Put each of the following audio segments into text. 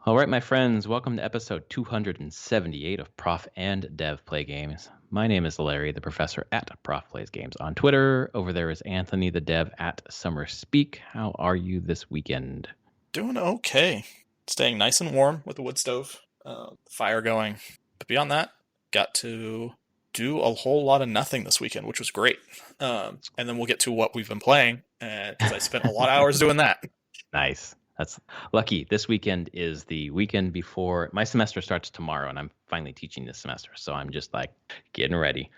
All right, my friends, welcome to episode 278 of Prof and Dev Play Games. My name is Larry, the professor at Prof Plays Games on Twitter. Over there is Anthony, the dev at Summer Speak. How are you this weekend? Doing okay. Staying nice and warm with the wood stove, fire going. But beyond that, got to do a whole lot of nothing this weekend, which was great. And then we'll get to what we've been playing, because I spent a lot of hours doing that. Nice. That's lucky. This weekend is the weekend before my semester starts tomorrow, and I'm finally teaching this semester. So I'm just like getting ready.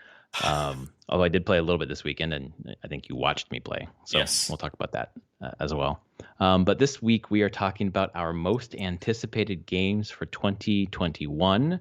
Although I did play a little bit this weekend, and I think you watched me play. So Yes. we'll talk about that as well. But this week we are talking about our most anticipated games for 2021.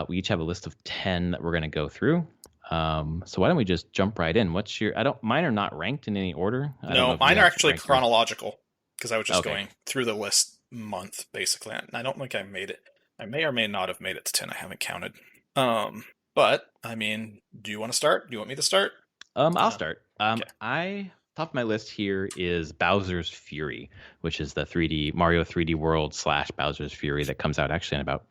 We each have a list of 10 that we're going to go through. So why don't we just jump right in? Mine are not ranked in any order. I don't know No, if you mine are have actually ranked yours. chronological, because I was just Okay. going through the list month, basically. And I don't think I made it. I may or may not have made it to 10. I haven't counted. But, I mean, do you want to start? Do you want me to start? I'll start. Okay. Top of my list here is Bowser's Fury, which is the Mario 3D World / Bowser's Fury that comes out actually in about,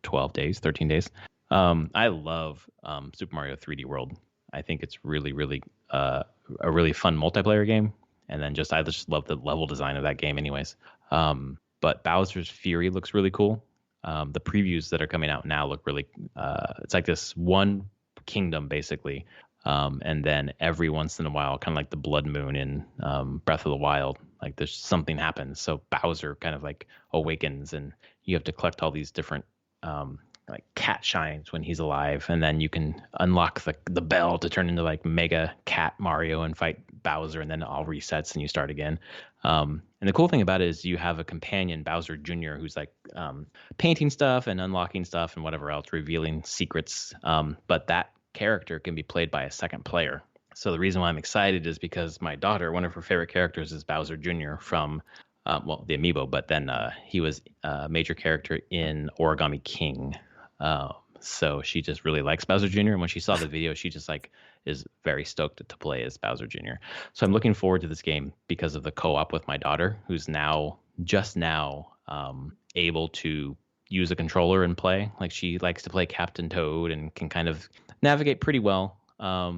12 days, 13 days. I love Super Mario 3D World. I think it's really, really a really fun multiplayer game. And then I just love the level design of that game anyways. But Bowser's Fury looks really cool. The previews that are coming out now look really, it's like this one kingdom basically. And then every once in a while, kind of like the Blood Moon in Breath of the Wild, like there's something happens. So Bowser kind of like awakens, and you have to collect all these different like cat shines when he's alive, and then you can unlock the bell to turn into like Mega Cat Mario and fight Bowser, and then it all resets and you start again. And the cool thing about it is you have a companion, Bowser Jr., who's like painting stuff and unlocking stuff and whatever else, revealing secrets. But that character can be played by a second player. So the reason why I'm excited is because my daughter, one of her favorite characters is Bowser Jr. from the amiibo, but then he was a major character in Origami King. So she just really likes Bowser Jr. And when she saw the video, she just like is very stoked to play as Bowser Jr. So I'm looking forward to this game because of the co-op with my daughter, who's just now able to use a controller and play. Like she likes to play Captain Toad and can kind of navigate pretty well.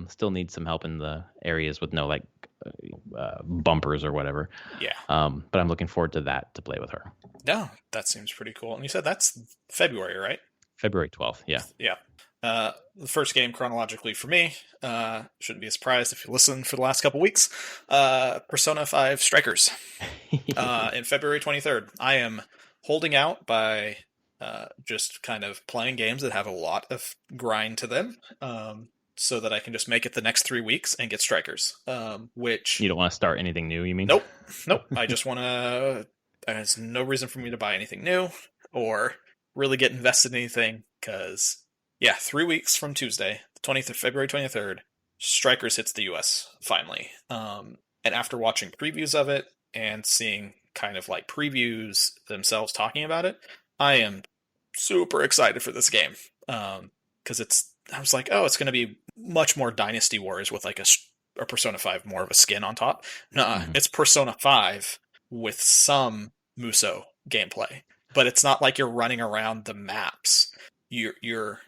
Still needs some help in the areas with no like bumpers or whatever. Yeah. But I'm looking forward to that to play with her. No, that seems pretty cool. And you said that's February, right? February 12th. Yeah. Yeah. The first game chronologically for me, shouldn't be a surprise if you listen for the last couple weeks, Persona 5 Strikers, in February 23rd. I am holding out by just kind of playing games that have a lot of grind to them, so that I can just make it the next 3 weeks and get Strikers, which... You don't want to start anything new, you mean? Nope. I just want to... There's no reason for me to buy anything new or really get invested in anything, because, yeah, 3 weeks from Tuesday, February 23rd, Strikers hits the US, finally. And after watching previews of it and seeing kind of like previews themselves talking about it, I am super excited for this game. Because I was like, oh, it's going to be much more Dynasty Warriors with like a Persona 5 more of a skin on top. Nah, It's Persona 5 with some Muso gameplay. But it's not like you're running around the maps. Your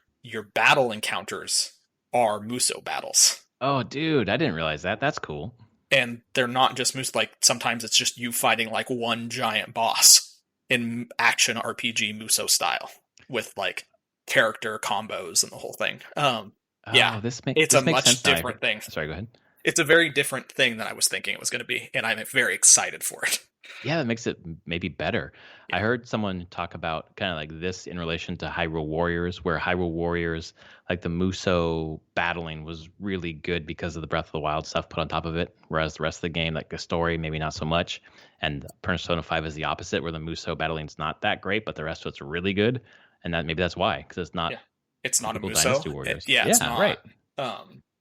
battle encounters are Muso battles. Oh, dude, I didn't realize that. That's cool. And they're not just Muso, like sometimes it's just you fighting like one giant boss in action RPG Muso style with like character combos and the whole thing. Yeah, it's a much different thing. Sorry, go ahead. It's a very different thing than I was thinking it was going to be, and I'm very excited for it. Yeah, that makes it maybe better. Yeah. I heard someone talk about kind of like this in relation to Hyrule Warriors, where Hyrule Warriors, like the Muso battling was really good because of the Breath of the Wild stuff put on top of it, whereas the rest of the game, like the story, maybe not so much. And Persona 5 is the opposite, where the Muso battling's not that great, but the rest of it's really good. And that's why, because it's not. Yeah. It's not a typical Muso. Dynasty Warriors. It's not. Right.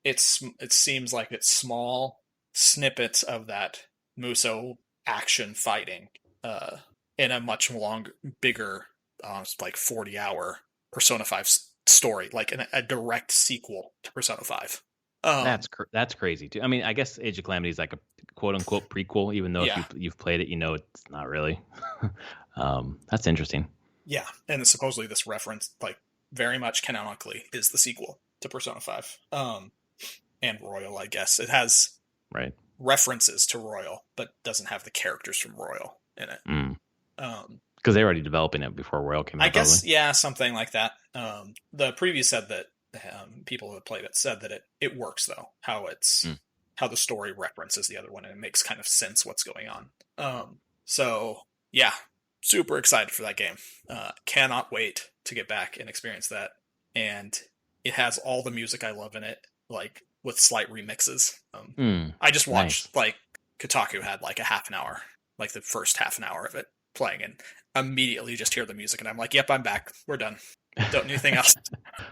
It seems like it's small snippets of that Muso action fighting in a much longer, bigger, like 40-hour Persona 5 story, like a direct sequel to Persona 5. Um, That's crazy too. I mean, I guess Age of Calamity is like a quote unquote prequel, even though if yeah, you've played it, you know it's not really. That's interesting. yeah, and supposedly this reference, like very much canonically, is the sequel to Persona 5. And Royal, I guess it has Right. references to Royal, but doesn't have the characters from Royal in it. Mm. Um, Because they were already developing it before Royal came I out, probably. guess, yeah, something like that. The preview said that people who have played it said that it works though. Mm. How the story references the other one and it makes kind of sense what's going on. So yeah, super excited for that game. Cannot wait to get back and experience that. And it has all the music I love in it, like with slight remixes. I just Nice. watched like Kotaku had like a half an hour, like the first half an hour of it playing, and immediately just hear the music, and I'm like, "Yep, I'm back. We're done. Don't need anything else."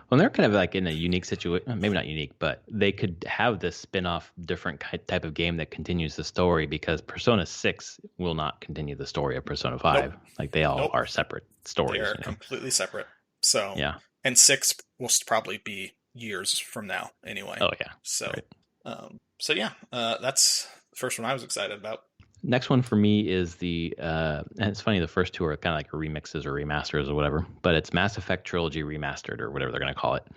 Well, they're kind of like in a unique situation, maybe not unique, but they could have this spin-off different type of game that continues the story because Persona 6 will not continue the story of Persona 5. Nope, Like they all nope. are separate They stories, are completely separate. So, Yeah. and 6 will probably be years from now anyway. Oh, yeah. So, Right. so yeah, that's the first one I was excited about. Next one for me is and it's funny, the first two are kind of like remixes or remasters or whatever, but it's Mass Effect Trilogy Remastered or whatever they're going to call it.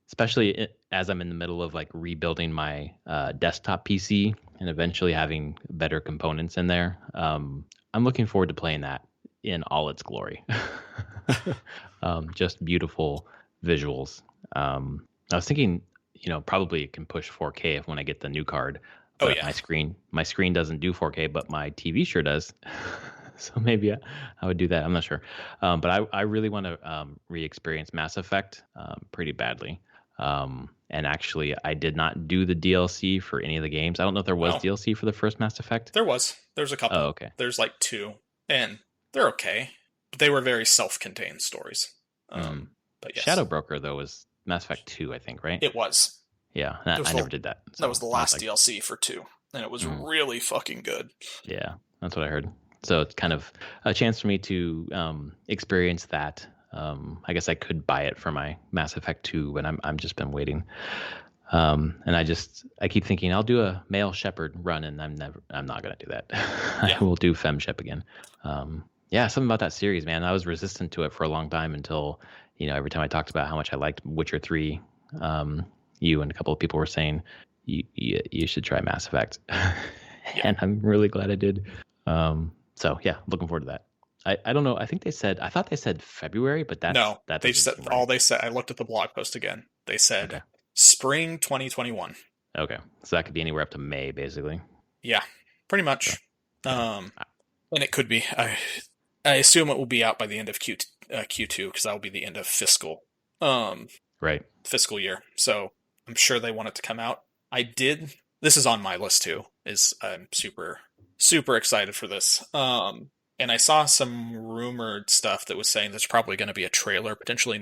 Especially as I'm in the middle of like rebuilding my desktop PC and eventually having better components in there. I'm looking forward to playing that in all its glory. Just beautiful visuals. I was thinking, probably it can push 4K if when I get the new card. Oh But yeah, my screen doesn't do 4K, but my TV sure does. So maybe I would do that. I'm not sure. But I really want to re-experience Mass Effect pretty badly. And actually, I did not do the DLC for any of the games. I don't know if there was well, DLC for the first Mass Effect. there's a couple. Oh, okay. There's like 2, and they're okay, but they were very self-contained stories. Mm. But yes, Shadow Broker though was Mass Effect 2, I think, right? it was. Yeah, It was I never did that. So that was the I last like, DLC for 2, and it was really fucking good. yeah, that's what I heard. So it's kind of a chance for me to experience that. I guess I could buy it for my Mass Effect 2, but I'm just been waiting. And I keep thinking I'll do a male shepherd run, and I'm not gonna do that. Yeah. I will do fem shep again. Yeah, something about that series, man. I was resistant to it for a long time until every time I talked about how much I liked Witcher 3, you and a couple of people were saying you should try Mass Effect, and I'm really glad I did. So yeah, looking forward to that. I don't know. I thought they said February, but that They doesn't said seem right. all they said. I looked at the blog post again. They said Okay. spring 2021. Okay, so that could be anywhere up to May, basically. Yeah, pretty much. And it could be. I assume it will be out by the end of Q2 because that will be the end of Right. fiscal year. So I'm sure they want it to come out. This is on my list too. I'm super excited for this. And I saw some rumored stuff that was saying there's probably going to be a trailer potentially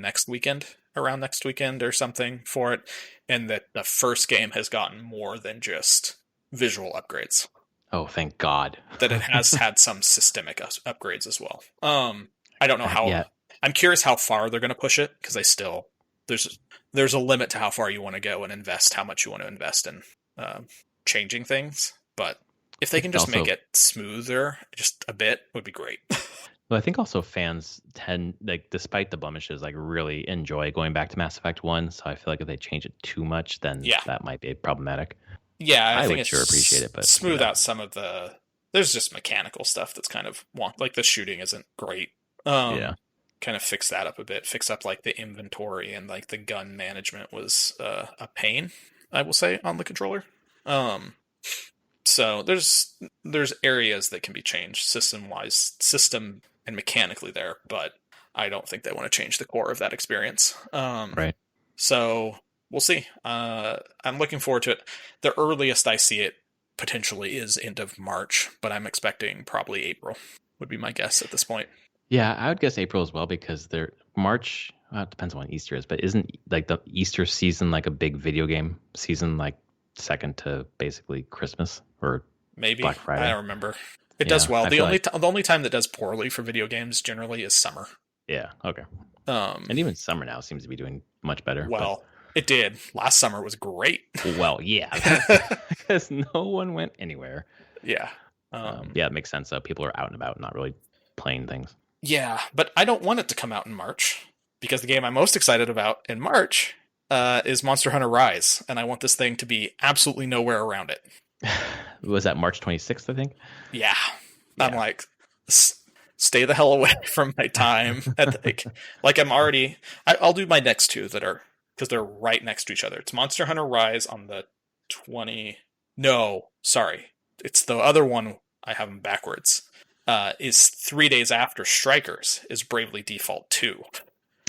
around next weekend or something for it, and that the first game has gotten more than just visual upgrades. Oh, thank God. That it has had some systemic upgrades as well. I don't know how. Yeah. I'm curious how far they're going to push it because there's a limit to how far you want to go and invest how much you want to invest in changing things. But if they can just make it smoother just a bit, would be great. Well, I think also fans tend, like, despite the blemishes, like really enjoy going back to Mass Effect 1. So I feel like if they change it too much, then that might be problematic. Yeah, I would sure appreciate it, but smooth out some of the. There's just mechanical stuff that's kind of like the shooting isn't great. Kind of fix that up a bit. Fix up like the inventory and like the gun management was a pain, I will say, on the controller. So there's areas that can be changed system and mechanically there, but I don't think they want to change the core of that experience. Right. So we'll see. I'm looking forward to it. The earliest I see it potentially is end of March, but I'm expecting probably April would be my guess at this point. Yeah, I would guess April as well because March. Well, it depends on when Easter is, but isn't like the Easter season like a big video game season, like second to basically Christmas or maybe Black Friday? I don't remember. It does well. The only time that does poorly for video games generally is summer. Yeah. Okay. And even summer now seems to be doing much better. Well, It did. Last summer was great. Well, yeah, that's because no one went anywhere. Yeah. Yeah, it makes sense. People are out and about, not really playing things. Yeah, but I don't want it to come out in March because the game I'm most excited about in March is Monster Hunter Rise, and I want this thing to be absolutely nowhere around it. Was that March 26th, I think? Yeah. I'm like, stay the hell away from my time. Like I'm already, I'll do my next two that are, because they're right next to each other. It's Monster Hunter Rise on the 20, no, sorry. It's the other one, I have them backwards. Is 3 days after Strikers is Bravely Default 2.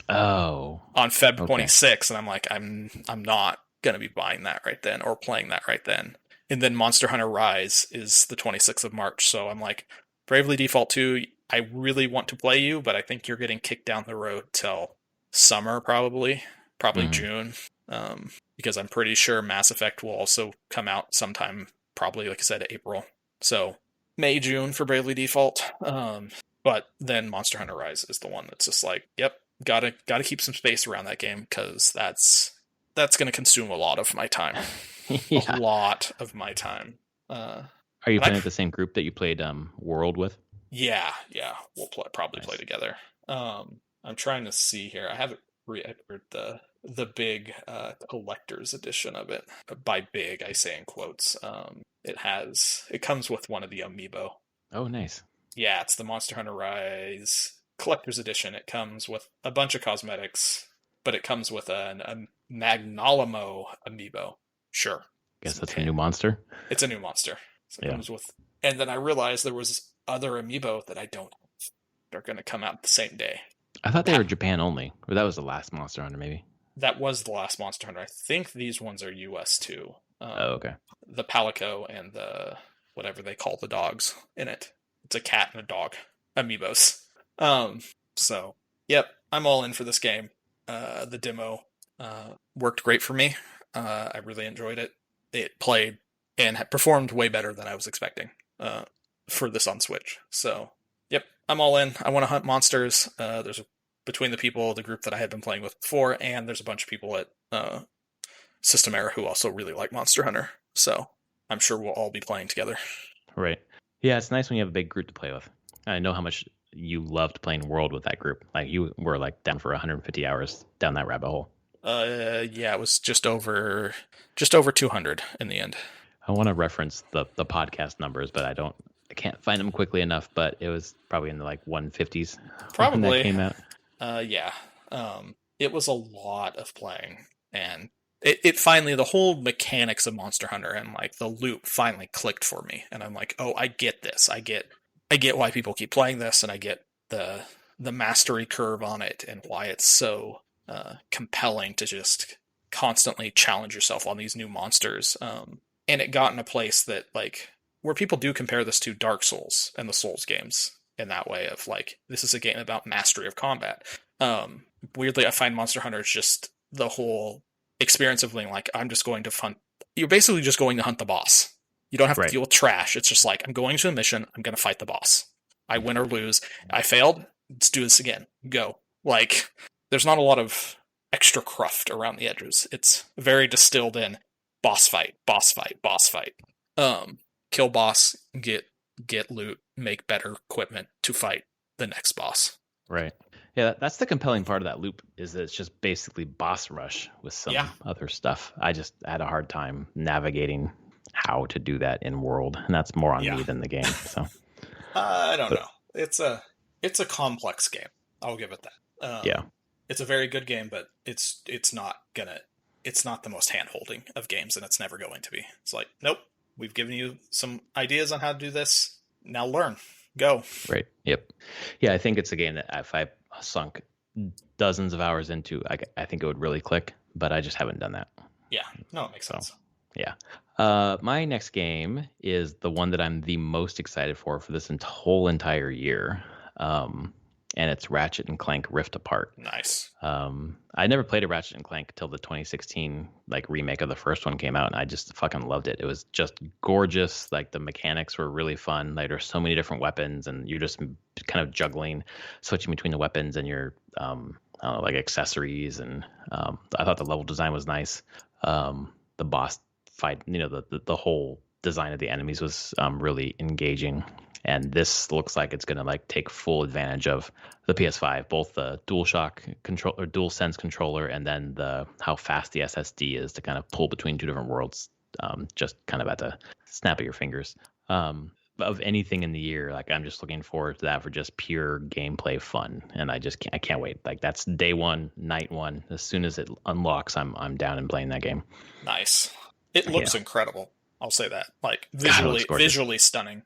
Oh. On Feb 26th, and I'm like, I'm not gonna be buying that right then or playing that right then. And then Monster Hunter Rise is the 26th of March, so I'm like, Bravely Default 2, I really want to play you, but I think you're getting kicked down the road till summer, probably June, because I'm pretty sure Mass Effect will also come out sometime, probably, like I said, April. So May, June for Bravely Default. But then Monster Hunter Rise is the one that's just like, yep, gotta keep some space around that game because that's gonna consume a lot of my time. Yeah. A lot of my time. Are you playing with the same group that you played World with? Yeah, we'll probably play together. I'm trying to see here. I haven't re-ordered the big collector's edition of it. By big, I say in quotes. It comes with one of the amiibo. Oh, nice. Yeah, it's the Monster Hunter Rise collector's edition. It comes with a bunch of cosmetics, but it comes with a Magnolimo amiibo. Sure. Guess that's a new monster. It's a new monster. So it comes with, and then I realized there was other amiibo that I don't have. They're going to come out the same day. I thought they were Japan only, or that was the last Monster Hunter, maybe. That was the last Monster Hunter. I think these ones are US too. Okay. The Palico and the whatever they call the dogs in it. It's a cat and a dog amiibos. So yep, I'm all in for this game. The demo worked great for me. I really enjoyed it. It played and performed way better than I was expecting for this on Switch. So yep, I'm all in. I want to hunt monsters. There's between the group that I had been playing with before, and there's a bunch of people at System Era who also really like Monster Hunter. So I'm sure we'll all be playing together. Right. Yeah, it's nice when you have a big group to play with. I know how much you loved playing World with that group. Like you were like down for 150 hours down that rabbit hole. Yeah, it was just over 200 in the end. I want to reference the podcast numbers, but I can't find them quickly enough. But it was probably in the like 150s. Probably when that came out. Yeah. It was a lot of playing, and it finally, the whole mechanics of Monster Hunter and like the loop finally clicked for me, and I'm like, oh, I get this. I get why people keep playing this, and I get the mastery curve on it and why it's so compelling to just constantly challenge yourself on these new monsters. And it got in a place that like where people do compare this to Dark Souls and the Souls games in that way of like, this is a game about mastery of combat. Weirdly, I find Monster Hunter is just the whole experience of being like, I'm just going to hunt. You're basically just going to hunt the boss. You don't have to deal with trash. It's just like, I'm going to a mission. I'm going to fight the boss. I win or lose. I failed. Let's do this again. Go. Like, there's not a lot of extra cruft around the edges. It's very distilled in boss fight, boss fight, boss fight. Kill boss, get loot, make better equipment to fight the next boss. Right. Yeah, that's the compelling part of that loop is that it's just basically boss rush with some other stuff. I just had a hard time navigating how to do that in World, and that's more on me than the game. So I don't know. It's a complex game. I'll give it that. It's a very good game, but it's not the most hand-holding of games, and it's never going to be. It's like, nope, we've given you some ideas on how to do this. Now learn. Go. Right. Yep. Yeah, I think it's a game that if I sunk dozens of hours into, I think it would really click, but I just haven't done that. Yeah. No, it makes sense. Yeah. My next game is the one that I'm the most excited for this whole entire year. And it's Ratchet and Clank Rift Apart. Nice. I never played a Ratchet and Clank until the 2016 like remake of the first one came out, and I just fucking loved it. It was just gorgeous. Like the mechanics were really fun. Like there's so many different weapons, and you're just kind of juggling, switching between the weapons, and you're I don't know, like accessories, and I thought the level design was nice. The boss fight, the whole design of the enemies was really engaging. And this looks like it's going to like take full advantage of the PS5, both the DualShock control or DualSense controller, and then how fast the SSD is to kind of pull between two different worlds, just kind of at the snap of your fingers. Of anything in the year, like I'm just looking forward to that for just pure gameplay fun, and I can't wait. Like that's day one, night one. As soon as it unlocks, I'm down and playing that game. Nice. It looks incredible. I'll say that. Like visually stunning.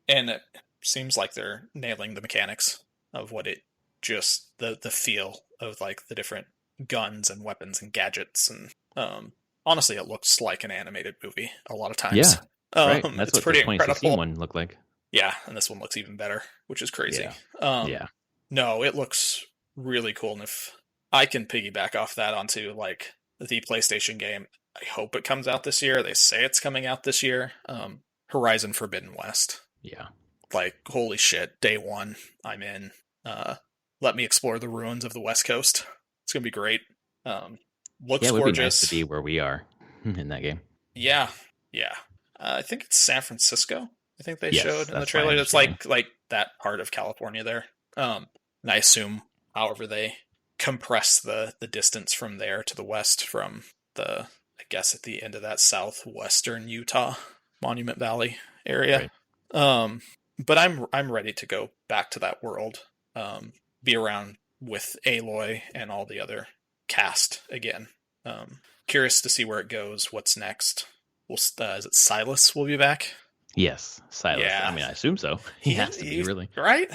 And it seems like they're nailing the mechanics of what it just the feel of like the different guns and weapons and gadgets, and honestly it looks like an animated movie a lot of times. Yeah. Right. That's it's what pretty the 2016 incredible. one looked like. Yeah, and this one looks even better, which is crazy. Yeah. No, it looks really cool, and if I can piggyback off that onto like the PlayStation game, I hope it comes out this year. They say it's coming out this year. Horizon Forbidden West. Yeah. Like, holy shit, day one, I'm in. Let me explore the ruins of the West Coast. It's gonna be great. Looks it would gorgeous. Be nice to be where we are in that game. Yeah. I think it's San Francisco. I think they showed in the trailer. It's like that part of California there. And I assume, however, they compress the distance from there to the west from I guess at the end of that southwestern Utah Monument Valley area. Right. But I'm ready to go back to that world, be around with Aloy and all the other cast again. Curious to see where it goes. What's next? Is it Silas will be back? Yes, Silas. Yeah. I mean, I assume so. He has to be, really. Right.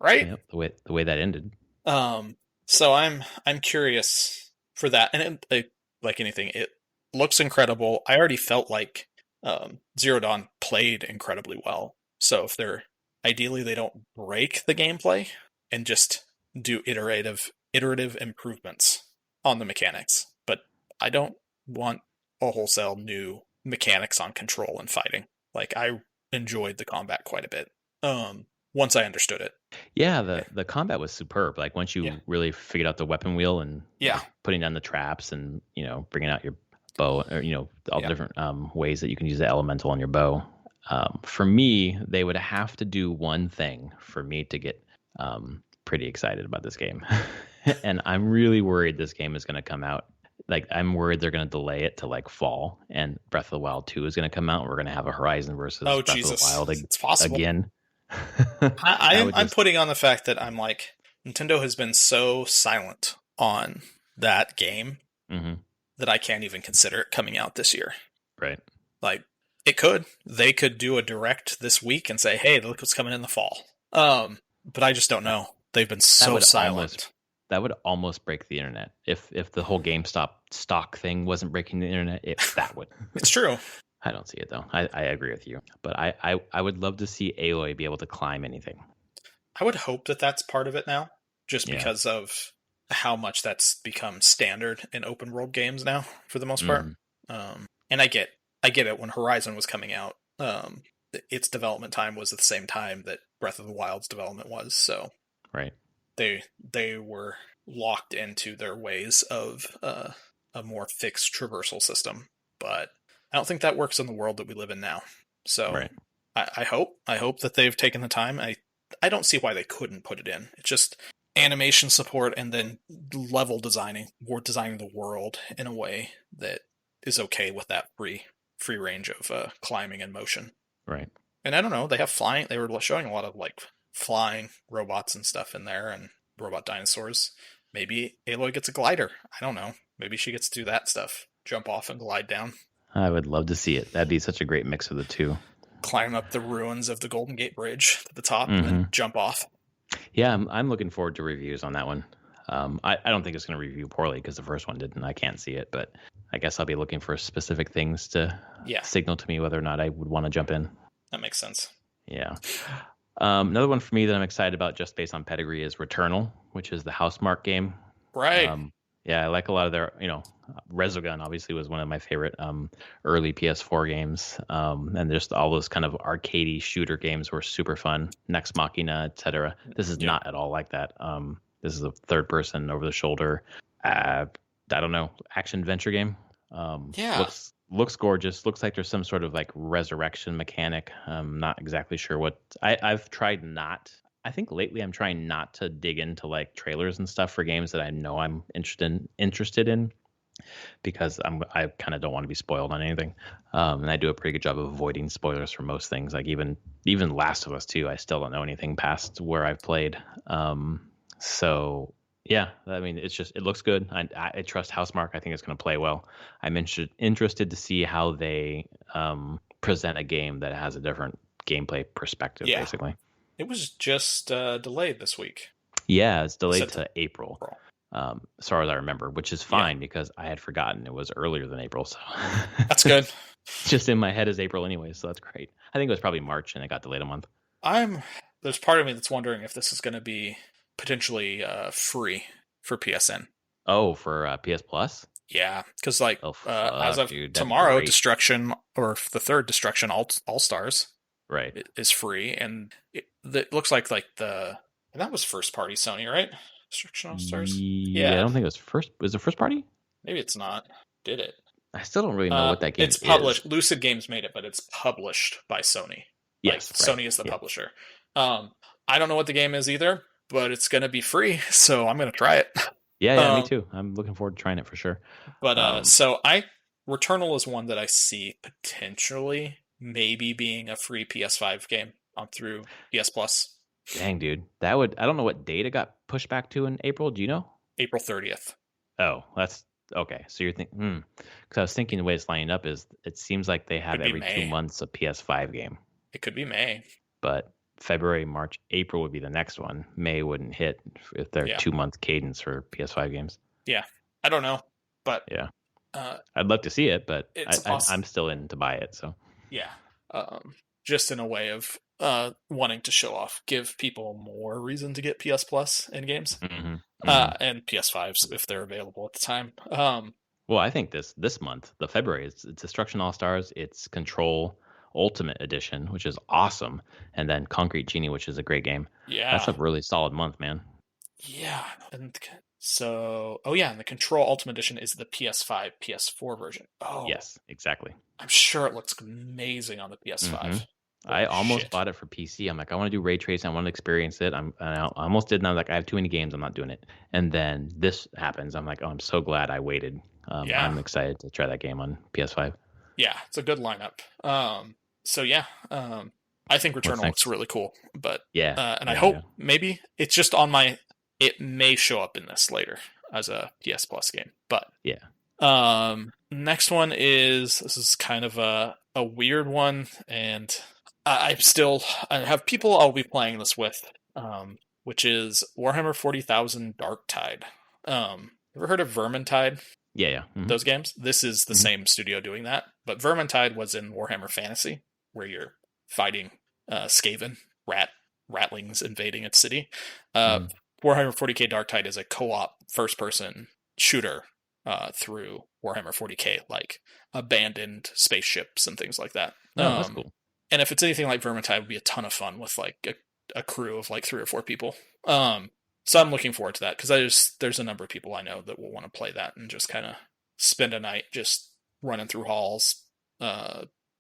Yep, the way that ended. So I'm curious for that, and like anything, it looks incredible. I already felt like Zero Dawn played incredibly well. So if ideally they don't break the gameplay and just do iterative improvements on the mechanics, but I don't want a wholesale new mechanics on control and fighting. Like, I enjoyed the combat quite a bit once I understood it. Yeah, the combat was superb. Like once you really figured out the weapon wheel and putting down the traps and bringing out your bow, or all the different ways that you can use the elemental on your bow. For me, they would have to do one thing for me to get pretty excited about this game. And I'm really worried this game is going to come out. Like, I'm worried they're going to delay it to like fall, and Breath of the Wild 2 is going to come out. And we're going to have a Horizon versus Breath of the Wild it's possible. Again. I'm putting on the fact that I'm like, Nintendo has been so silent on that game that I can't even consider it coming out this year. Right. Like, they could do a direct this week and say, hey, look what's coming in the fall. But I just don't know. They've been so silent. That would almost break the internet. If the whole GameStop stock thing wasn't breaking the internet, that would. It's true. I don't see it, though. I agree with you. But I would love to see Aloy be able to climb anything. I would hope that that's part of it now, just because of how much that's become standard in open world games now, for the most part. And I get it. When Horizon was coming out, its development time was at the same time that Breath of the Wild's development was. So right. They were locked into their ways of a more fixed traversal system, but I don't think that works in the world that we live in now. So I hope that they've taken the time. I don't see why they couldn't put it in. It's just animation support and then level designing, or designing the world in a way that is okay with that free range of climbing and motion. Right. And I don't know, they have flying. They were showing a lot of like flying robots and stuff in there, and robot dinosaurs. Maybe Aloy gets a glider. I don't know. Maybe she gets to do that stuff. Jump off and glide down. I would love to see it. That'd be such a great mix of the two. Climb up the ruins of the Golden Gate Bridge to the top and then jump off. Yeah, I'm looking forward to reviews on that one. I don't think it's going to review poorly because the first one didn't. I can't see it, but I guess I'll be looking for specific things to signal to me whether or not I would want to jump in. That makes sense. Yeah. Another one for me that I'm excited about just based on pedigree is Returnal, which is the Housemarque game. Right. Yeah, I like a lot of their, Resogun obviously was one of my favorite early PS4 games. And just all those kind of arcadey shooter games were super fun. Nex Machina, etc. This is not at all like that. This is a third person over the shoulder. I don't know, action adventure game. Yeah. Looks gorgeous. Looks like there's some sort of like resurrection mechanic. I'm not exactly sure what. I've tried not. I think lately I'm trying not to dig into like trailers and stuff for games that I know I'm interested in because I kind of don't want to be spoiled on anything. And I do a pretty good job of avoiding spoilers for most things. Like even Last of Us 2, I still don't know anything past where I've played. So yeah, I mean, it looks good. I trust Housemarque. I think it's going to play well. I'm interested to see how they present a game that has a different gameplay perspective, Yeah. basically. It was just delayed this week. Yeah, it's delayed Set to April. April. As far as I remember, which is fine because I had forgotten it was earlier than April. So That's good. Just in my head is April anyway, so that's great. I think it was probably March and it got delayed a month. There's part of me that's wondering if this is going to be potentially free for PSN. Oh, for PS Plus? Yeah, because like as of dude, tomorrow, Destruction or the third Destruction All Stars right is free, and it looks like and that was first party Sony, right? Destruction All Stars. Yeah, I don't think it was first. Was it first party? Maybe it's not. Did it? I still don't really know what that game is. It's published. Lucid Games made it, but it's published by Sony. Yes, Sony is the publisher. I don't know what the game is either, but it's going to be free, so I'm going to try it. Yeah, me too. I'm looking forward to trying it for sure. But Returnal is one that I see potentially maybe being a free PS5 game on through PS Plus. Dang, dude, I don't know what date it got pushed back to in April. Do you know? April 30th. Oh, that's okay. So you're thinking, because I was thinking the way it's lining up is it seems like they have every 2 months a PS5 game. It could be May. But February, March, April would be the next one. May wouldn't hit if they're 2 month cadence for PS5 games. Yeah, I don't know, but yeah, I'd love to see it, but I'm still in to buy it. So yeah, just in a way of wanting to show off, give people more reason to get PS Plus in games, and PS5s if they're available at the time. Well, I think this month, the February, it's Destruction All Stars, it's Control Ultimate Edition, which is awesome, and then Concrete Genie, which is a great game. Yeah, that's a really solid month, man. Yeah, and so and the Control Ultimate Edition is the PS5, PS4 version. Oh, yes, exactly. I'm sure it looks amazing on the PS5. I almost bought it for PC. I'm like, I want to do ray tracing. I want to experience it. I almost did, and I was like, I have too many games. I'm not doing it. And then this happens. I'm like, oh, I'm so glad I waited. I'm excited to try that game on PS5. Yeah, it's a good lineup. I think Returnal looks really cool. But and I hope maybe it's just on my. It may show up in this later as a PS Plus game. But next one this is kind of a weird one, and I have people I'll be playing this with, which is Warhammer 40,000 Darktide. Ever heard of Vermintide? Yeah. Mm-hmm. Those games? This is the same studio doing that, but Vermintide was in Warhammer Fantasy, where you're fighting Skaven, ratlings invading its city. Warhammer 40k Darktide is a co-op first-person shooter through Warhammer 40k, like abandoned spaceships and things like that. Oh, that's cool. And if it's anything like Vermintide, it would be a ton of fun with like a crew of like 3 or 4 people. So I'm looking forward to that because there's a number of people I know that will want to play that and just kind of spend a night just running through halls,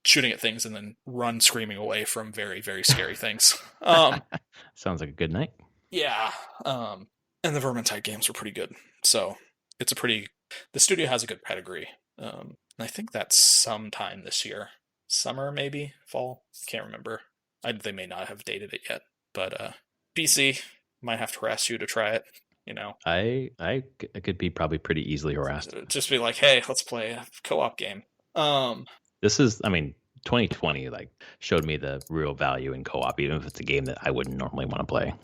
shooting at things, and then run screaming away from very, very scary things. Sounds like a good night. Yeah. And the Vermintide games were pretty good. So the studio has a good pedigree. And I think that's sometime this year. Summer, maybe? Fall? Can't remember. They may not have dated it yet. But PC, might have to harass you to try it. I could be probably pretty easily harassed. Just be like, hey, let's play a co-op game. This is, 2020 showed me the real value in co-op, even if it's a game that I wouldn't normally want to play.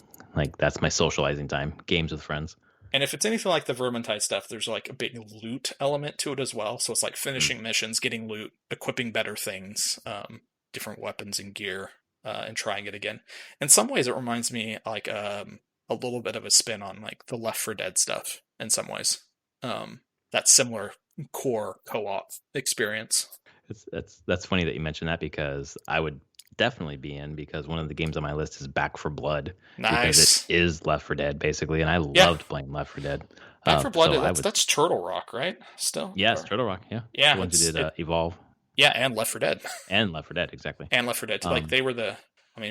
That's my socializing time, games with friends. And if it's anything like the Vermintide stuff, there's like a big loot element to it as well. So it's like finishing missions, getting loot, equipping better things, different weapons and gear, and trying it again. In some ways, it reminds me like a little bit of a spin on like the Left 4 Dead stuff in some ways. That similar core co-op experience. That's funny that you mentioned that because I would definitely be in because one of the games on my list is Back for Blood because it Nice. is Left 4 Dead basically, and I Yeah. loved playing Left 4 Dead. Back for Blood, So I would, that's Turtle Rock, right? Still? yes, Or Turtle Rock, yeah, the yeah, ones who did Evolve yeah, and Left 4 Dead. and Left 4 Dead, exactly. And Left 4 Dead 2. Like Um, they were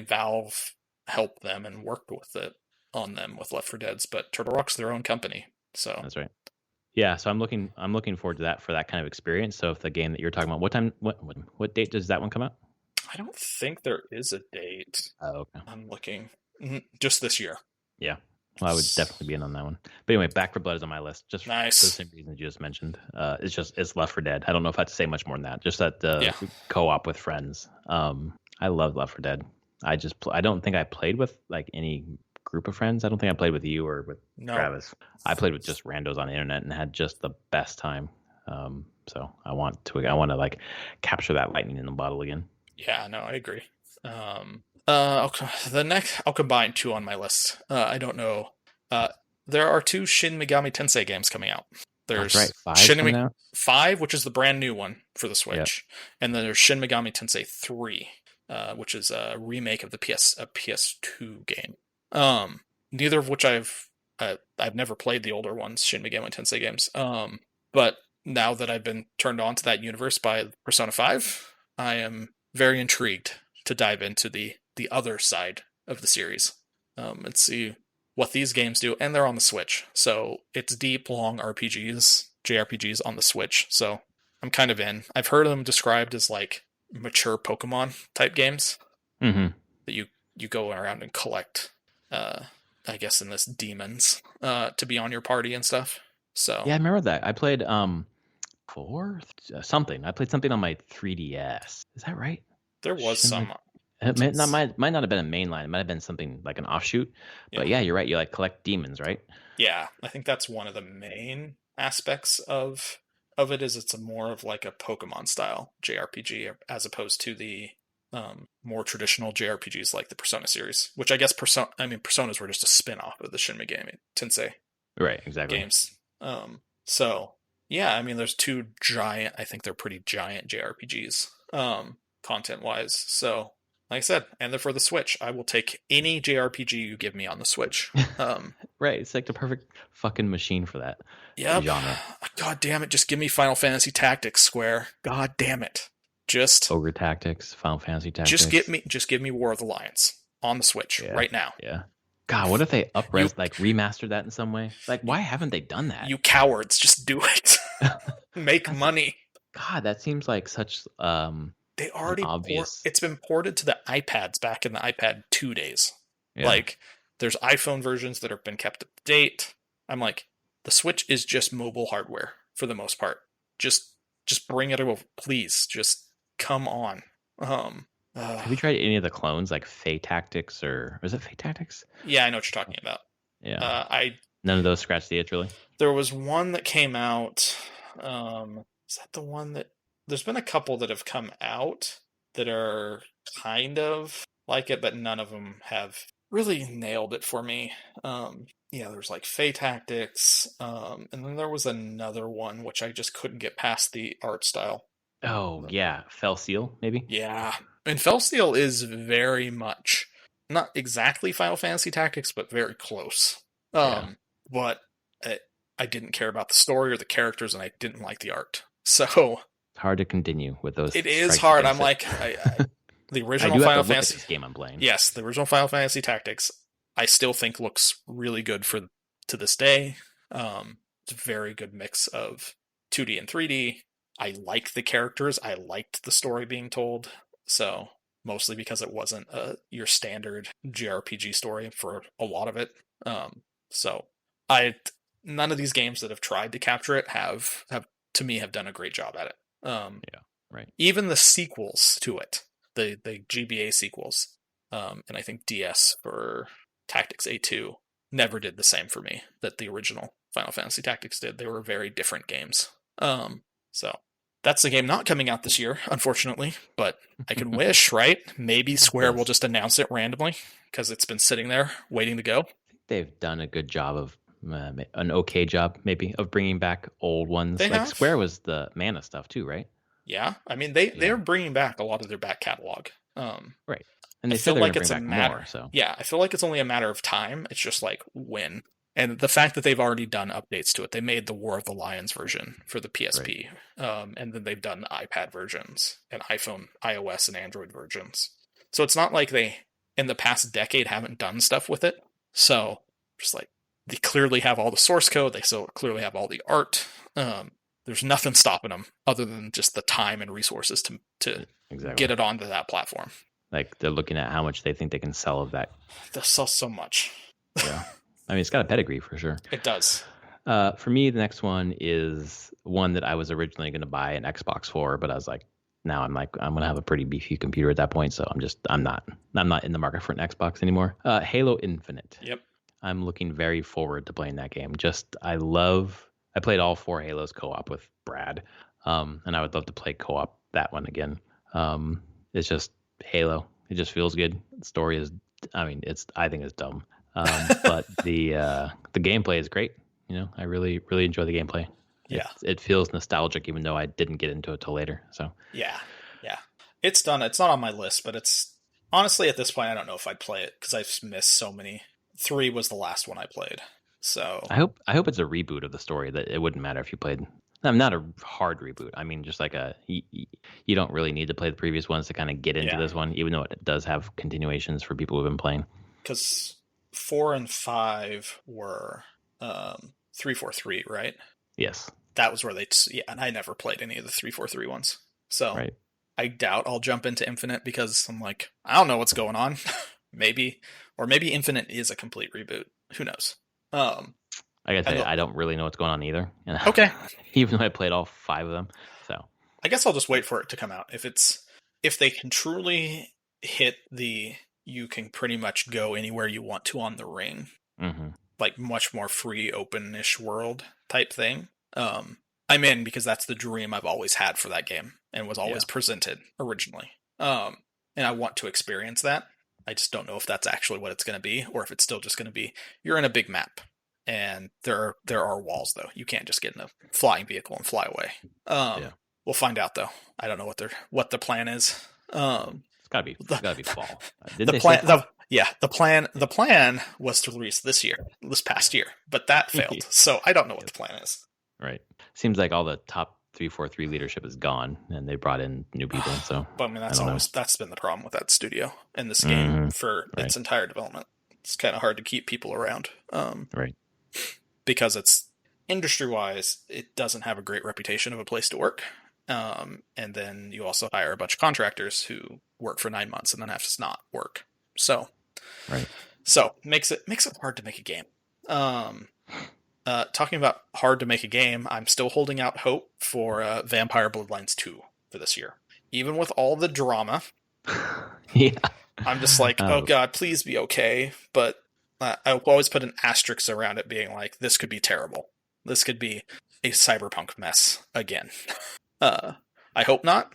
Valve helped them and worked with it on them with Left 4 Dead's, but Turtle Rock's their own company. So that's right. Yeah, so I'm looking forward to that for that kind of experience. So if the game that you're talking about, what date does that one come out? I don't think there is a date. Oh, okay. I'm looking. Just this year. Yeah. Well, I would definitely be in on that one. But anyway, Back for Blood is on my list, just for the Nice. same reasons you just mentioned. It's Left 4 Dead. I don't know if I have to say much more than that. Just that Yeah. co-op with friends. I love Left 4 Dead. I don't think I played with like any group of friends. I don't think I played with you or with No. Travis. I played with just randos on the internet and had just the best time. So I want to like capture that lightning in the bottle again. Yeah, no, I agree. I'll combine two on my list. I don't know. There are two Shin Megami Tensei games coming out. There's That's right. 5 Shin coming out. 5, which is the brand new one for the Switch, Yep. and then there's Shin Megami Tensei 3, which is a remake of the PS2 game. Neither of which I've never played the older ones, Shin Megami Tensei games. But now that I've been turned on to that universe by Persona 5, I am very intrigued to dive into the other side of the series and see what these games do. And they're on the Switch, so it's deep, long JRPGs on the Switch. So I'm kind of in. I've heard them described as like mature Pokemon type games Mm-hmm. that you go around and collect. I guess in this demons to be on your party and stuff. So Yeah, I remember that. I played something. I played something on my 3DS. Is that right? there was Shin some. It might not have been a mainline. It might have been something like an offshoot. But yeah, you're right. You like collect demons, right? Yeah, I think that's one of the main aspects of it is it's a more of like a Pokemon style JRPG as opposed to the more traditional JRPGs like the Persona series, which I guess Personas were just a spin-off of the Shin Megami Tensei Right, exactly. games. So yeah, I mean, there's two giant. I think they're pretty giant JRPGs, content wise. So, like I said, and they're for the Switch. I will take any JRPG you give me on the Switch. Right, it's like the perfect fucking machine for that Yep. genre. God damn it! Just give me Final Fantasy Tactics, Square. God damn it! Just Ogre Tactics, Final Fantasy Tactics. just give me War of the Lions on the Switch right now. Yeah. God, what if they remastered that in some way? Like, why haven't they done that? You cowards, just do it. Make money. God, that seems like such They already obvious. It's been ported to the iPads back in the iPad 2 days. Yeah. Like there's iPhone versions that have been kept up to date. I'm like, the Switch is just mobile hardware for the most part. Just bring it over, please. Just come on. Have you tried any of the clones like Fey Tactics or was it Fey Tactics? Yeah, I know what you're talking about. Yeah. None of those scratched the itch really. There was one that came out. Is that the one that? There's been a couple that have come out that are kind of like it, but none of them have really nailed it for me. Yeah, there's like Fey Tactics, and then there was another one which I just couldn't get past the art style. Oh yeah, Fell Seal maybe. Yeah, and Fellsteel is very much not exactly Final Fantasy Tactics, but very close. But I didn't care about the story or the characters, and I didn't like the art. So it's hard to continue with those. It is hard. I'm like, the original Final Fantasy game I'm playing. Yes, the original Final Fantasy Tactics, I still think looks really good to this day. It's a very good mix of 2D and 3D. I like the characters. I liked the story being told. So mostly because it wasn't your standard JRPG story for a lot of it. So none of these games that have tried to capture it have to me have done a great job at it. Yeah, right. Even the sequels to it, the GBA sequels, and I think DS for Tactics A2 never did the same for me that the original Final Fantasy Tactics did. They were very different games. So that's the game not coming out this year, unfortunately, but I can wish, right? Maybe Square will just announce it randomly because it's been sitting there waiting to go. I think they've done a good job of an okay job maybe of bringing back old ones. They have. Square was the Mana stuff too, right? Yeah, I mean they're bringing back a lot of their back catalog. Right. And I they said feel they're going like to bring it's a back matter. more. So Yeah, I feel like it's only a matter of time. It's just like when. And the fact that they've already done updates to it, they made the War of the Lions version for the PSP, and then they've done the iPad versions and iPhone, iOS, and Android versions. So it's not like they, in the past decade, haven't done stuff with it. So just like they clearly have all the source code, they so clearly have all the art. There's nothing stopping them other than just the time and resources to exactly get it onto that platform. like they're looking at how much they think they can sell of that. They'll sell so much. Yeah. I mean, it's got a pedigree for sure. It does. For me, the next one is one that I was originally going to buy an Xbox for, but I was like, now I'm going to have a pretty beefy computer at that point, so I'm not in the market for an Xbox anymore. Halo Infinite. Yep. I'm looking very forward to playing that game. I played all 4 Halos co-op with Brad, and I would love to play co-op that one again. It's just Halo. It just feels good. The story is, I think it's dumb. But the gameplay is great. You know, I really, really enjoy the gameplay. Yeah. It feels nostalgic, even though I didn't get into it till later. So yeah. It's done. It's not on my list, but it's honestly at this point I don't know if I'd play it because I've missed so many. 3 was the last one I played. So I hope it's a reboot of the story, that it wouldn't matter if you played. I'm not a hard reboot. I mean, just like you don't really need to play the previous ones to kind of get into this one, even though it does have continuations for people who've been playing. Because 4 and 5 were 343, right? Yes. That was where and I never played any of the 343 ones. So right. I doubt I'll jump into Infinite because I'm like, I don't know what's going on. maybe Infinite is a complete reboot. Who knows? I gotta tell you, I don't really know what's going on either. And okay. Even though I played all 5 of them, so I guess I'll just wait for it to come out. If they can truly hit you can pretty much go anywhere you want to on the ring, like much more free, open-ish world type thing. I'm in because that's the dream I've always had for that game and was always presented originally. And I want to experience that. I just don't know if that's actually what it's going to be, or if it's still just going to be you're in a big map and there are walls though. You can't just get in a flying vehicle and fly away. We'll find out though. I don't know what the plan is. It's gotta be fall. The plan was to release this past year, but that failed. So I don't know what the plan is. Right. Seems like all the top 343 leadership is gone, and they brought in new people. So, but I mean, that's been the problem with that studio and this game for its entire development. It's kind of hard to keep people around, right? Because it's industry-wise, it doesn't have a great reputation of a place to work. And then you also hire a bunch of contractors who work for 9 months and then have to not work. So, right. So makes it hard to make a game. Talking about hard to make a game, I'm still holding out hope for Vampire Bloodlines 2 for this year. Even with all the drama. Yeah. I'm just like, oh God, please be okay. But I will always put an asterisk around it being like, this could be terrible. This could be a cyberpunk mess again. I hope not.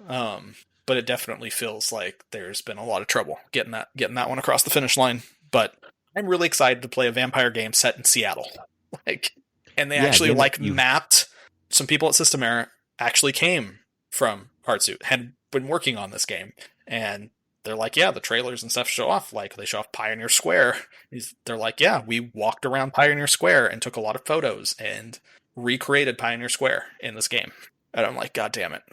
But it definitely feels like there's been a lot of trouble getting that one across the finish line. But I'm really excited to play a vampire game set in Seattle. And they mapped. Some people at System Era actually came from Hardsuit, had been working on this game, and they're like, yeah, the trailers and stuff show off. Like, they show off Pioneer Square. They're like, yeah, we walked around Pioneer Square and took a lot of photos and recreated Pioneer Square in this game. And I'm like, God damn it.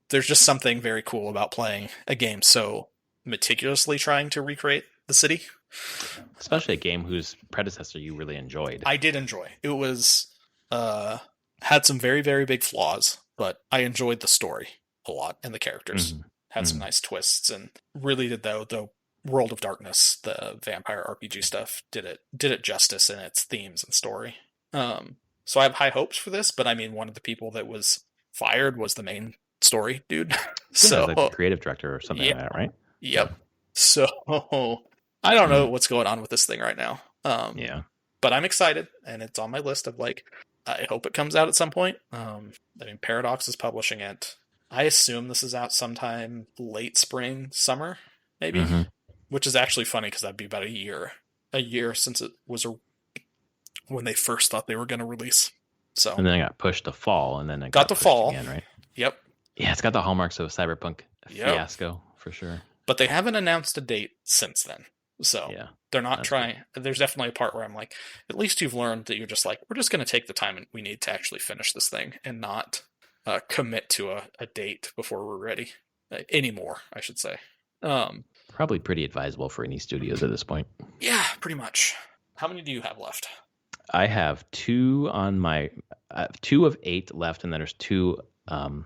There's just something very cool about playing a game so meticulously trying to recreate the city. Especially a game whose predecessor you really enjoyed. I did enjoy. It was had some very, very big flaws, but I enjoyed the story a lot and the characters. Had some nice twists, and really did the World of Darkness, the vampire RPG stuff, did it justice in its themes and story. So I have high hopes for this, but I mean, one of the people that was fired was the main story dude. So like the creative director or something like that, right? Yep. So I don't know what's going on with this thing right now. But I'm excited, and it's on my list of like, I hope it comes out at some point. I mean, Paradox is publishing it. I assume this is out sometime late spring, summer, maybe, which is actually funny because that'd be about a year since it was when they first thought they were going to release. So, and then it got pushed to fall, and then it got to fall again, right? Yep. Yeah, it's got the hallmarks of a cyberpunk fiasco for sure. But they haven't announced a date since then. So Yeah, they're not that's trying. There's definitely a part where I'm like, at least you've learned that you're just like, we're just going to take the time we need to actually finish this thing and not commit to a date before we're ready anymore, I should say. probably pretty advisable for any studios at this point. Yeah, pretty much. How many do you have left? I have two on my 2 of 8 left, and then there's 2